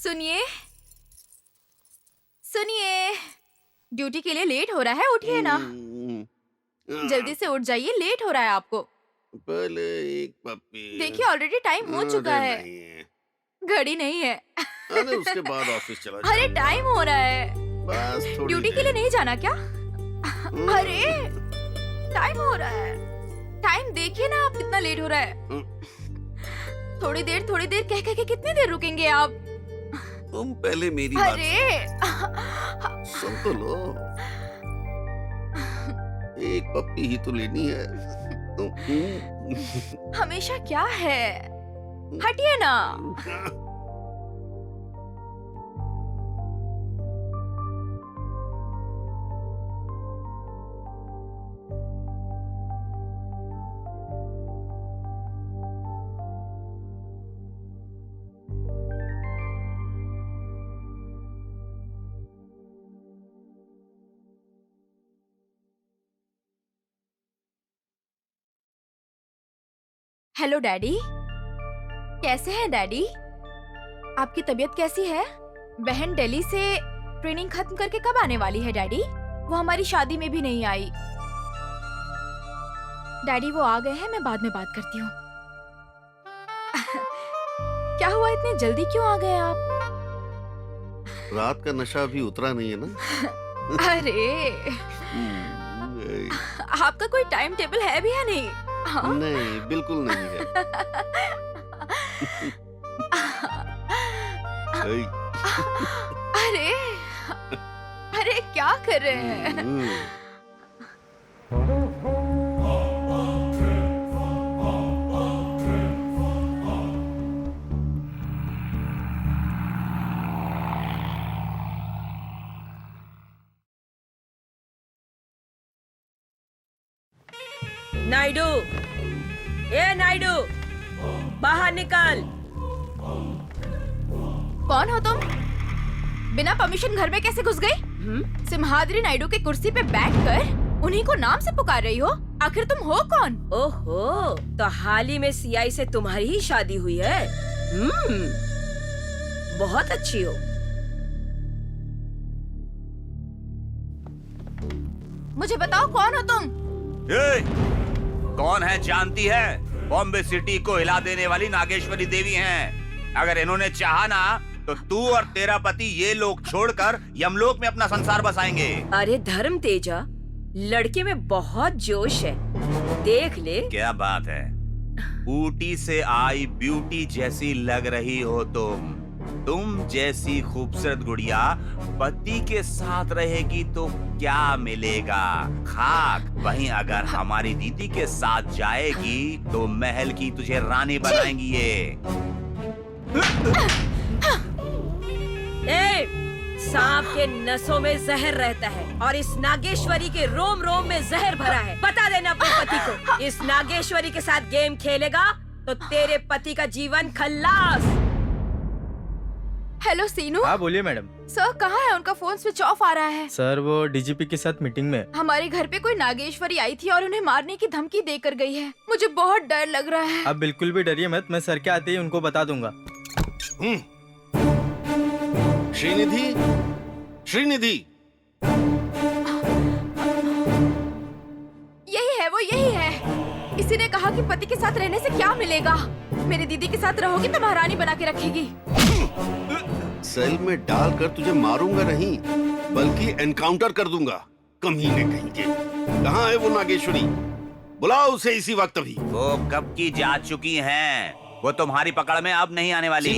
सुनिए सुनिए, ड्यूटी के लिए लेट हो रहा है, उठिए ना। जल्दी से उठ जाइए, लेट हो रहा है आपको। पहले एक पप्पी। देखिए ऑलरेडी टाइम हो चुका है। नहीं है। घड़ी नहीं है। अरे उसके बाद ऑफिस चला अरे जाऊंगा। टाइम हो रहा है। बस थोड़ी ड्यूटी के लिए नहीं जाना क्या? अरे टाइम हो रहा है। टाइम देखिए ना आप, कितना लेट हो रहा है। थोड़ी देर कह के कितनी देर रुकेंगे आप? तुम पहले मेरी बात अरे सुन तो लो। एक पप्पी ही तो लेनी है। हमेशा क्या है? हटिए ना। हेलो डैडी, कैसे हैं डैडी? आपकी तबीयत कैसी है? बहन दिल्ली से ट्रेनिंग खत्म करके कब आने वाली है डैडी? वो हमारी शादी में भी नहीं आई। डैडी वो आ गए हैं, मैं बाद में बात करती हूँ। क्या हुआ, इतने जल्दी क्यों आ गए आप? रात का नशा अभी उतरा नहीं है ना। अरे आपका कोई टाइम टेबल है भी या नहीं? हाँ? नहीं, बिल्कुल नहीं है। अरे अरे क्या कर रहे हैं? नायडू, ए नायडू, बाहर निकल। कौन हो तुम? बिना परमिशन घर में कैसे घुस गई? सिम्हाद्री नायडू के कुर्सी पे बैठकर उन्हीं को नाम से पुकार रही हो? आखिर तुम हो कौन? ओहो, तो हाल ही में सीआई से तुम्हारी ही शादी हुई है। बहुत अच्छी हो। मुझे बताओ कौन हो तुम? कौन है जानती है? बॉम्बे सिटी को हिला देने वाली नागेश्वरी देवी हैं। अगर इन्होंने चाहा ना तो तू और तेरा पति ये लोग छोड़कर यमलोक में अपना संसार बसाएंगे। अरे धर्म तेजा, लड़के में बहुत जोश है, देख ले। क्या बात है, ऊटी से आई ब्यूटी जैसी लग रही हो तुम जैसी खूबसूरत गुड़िया पति के साथ रहेगी तो क्या मिलेगा? खाक। वहीं अगर हमारी दीदी के साथ जाएगी तो महल की तुझे रानी बनाएंगी ये। सांप के नसों में जहर रहता है और इस नागेश्वरी के रोम रोम में जहर भरा है। बता देना अपने पति को, इस नागेश्वरी के साथ गेम खेलेगा तो तेरे पति का जीवन खल्लास। हेलो सीनू। हाँ बोलिए मैडम। सर कहाँ है? उनका फोन स्विच ऑफ आ रहा है। सर वो डीजीपी के साथ मीटिंग में। हमारे घर पे कोई नागेश्वरी आई थी और उन्हें मारने की धमकी देकर गई है। मुझे बहुत डर लग रहा है। आप बिल्कुल भी डरिए मत, मैं सर के आते ही उनको बता दूंगा। श्रीनिधि, श्रीनिधि, यही है वो, यही है। इसी ने कहा कि पति के साथ रहने से क्या मिलेगा। मेरी दीदी के साथ रहोगी तो महारानी बना के रखेगी। सेल में डालकर तुझे मारूंगा नहीं बल्कि एनकाउंटर कर दूंगा। कमीने कहीं के। कहाँ है वो नागेश्वरी? बुलाओ उसे इसी वक्त अभी। वो कब की जा चुकी हैं। वो तुम्हारी पकड़ में अब नहीं आने वाली।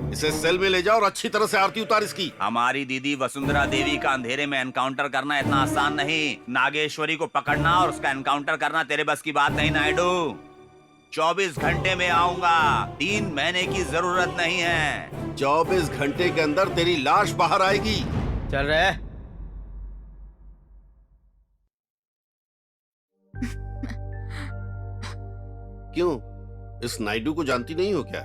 इसे सेल में ले जाओ और अच्छी तरह से आरती उतार इसकी। हमारी दीदी वसुंधरा देवी का अंधेरे में एनकाउंटर करना इतना आसान नहीं। नागेश्वरी को पकड़ना और उसका एनकाउंटर करना तेरे बस की बात नहीं नायडू। 24 घंटे में आऊंगा, 3 महीने की जरूरत नहीं है। 24 घंटे के अंदर तेरी लाश बाहर आएगी। चल रहा है। क्यों, इस नायडू को जानती नहीं हो क्या?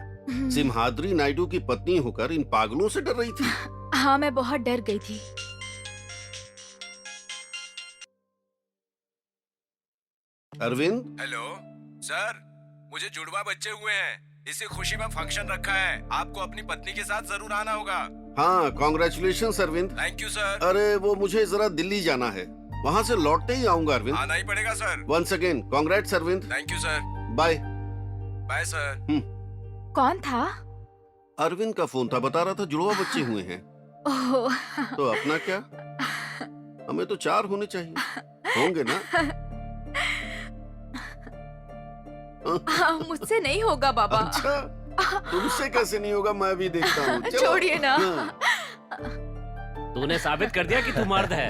सिम्हाद्री नायडू की पत्नी होकर इन पागलों से डर रही थी। हाँ मैं बहुत डर गई थी। अरविंद। हेलो सर, मुझे जुड़वा बच्चे हुए हैं। इसी खुशी में फंक्शन रखा है, आपको अपनी पत्नी के साथ जरूर आना होगा। हाँ, congratulation Arvind. Thank you sir. अरे वो मुझे जरा दिल्ली जाना है, वहाँ से लौटते ही आऊंगा अरविंद। आना ही पड़ेगा sir. Once again congrats Arvind. Thank you sir. Bye. Bye sir. कौन था? अरविंद का फोन था, बता रहा था जुड़वा बच्चे हुए हैं। ओह, तो अपना क्या, हमें तो 4 होने चाहिए, होंगे ना? मुझसे नहीं होगा बाबा। अच्छा, तुमसे कैसे नहीं होगा, मैं भी देखता हूँ। चलो। छोड़िए ना। तूने साबित कर दिया कि तू मर्द है।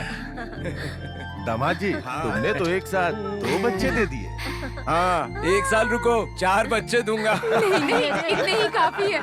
दामाद जी, तुमने तो एक साथ 2 बच्चे दे दिए। हाँ, 1 साल रुको, 4 बच्चे दूंगा। नहीं नहीं, इतने ही काफी है।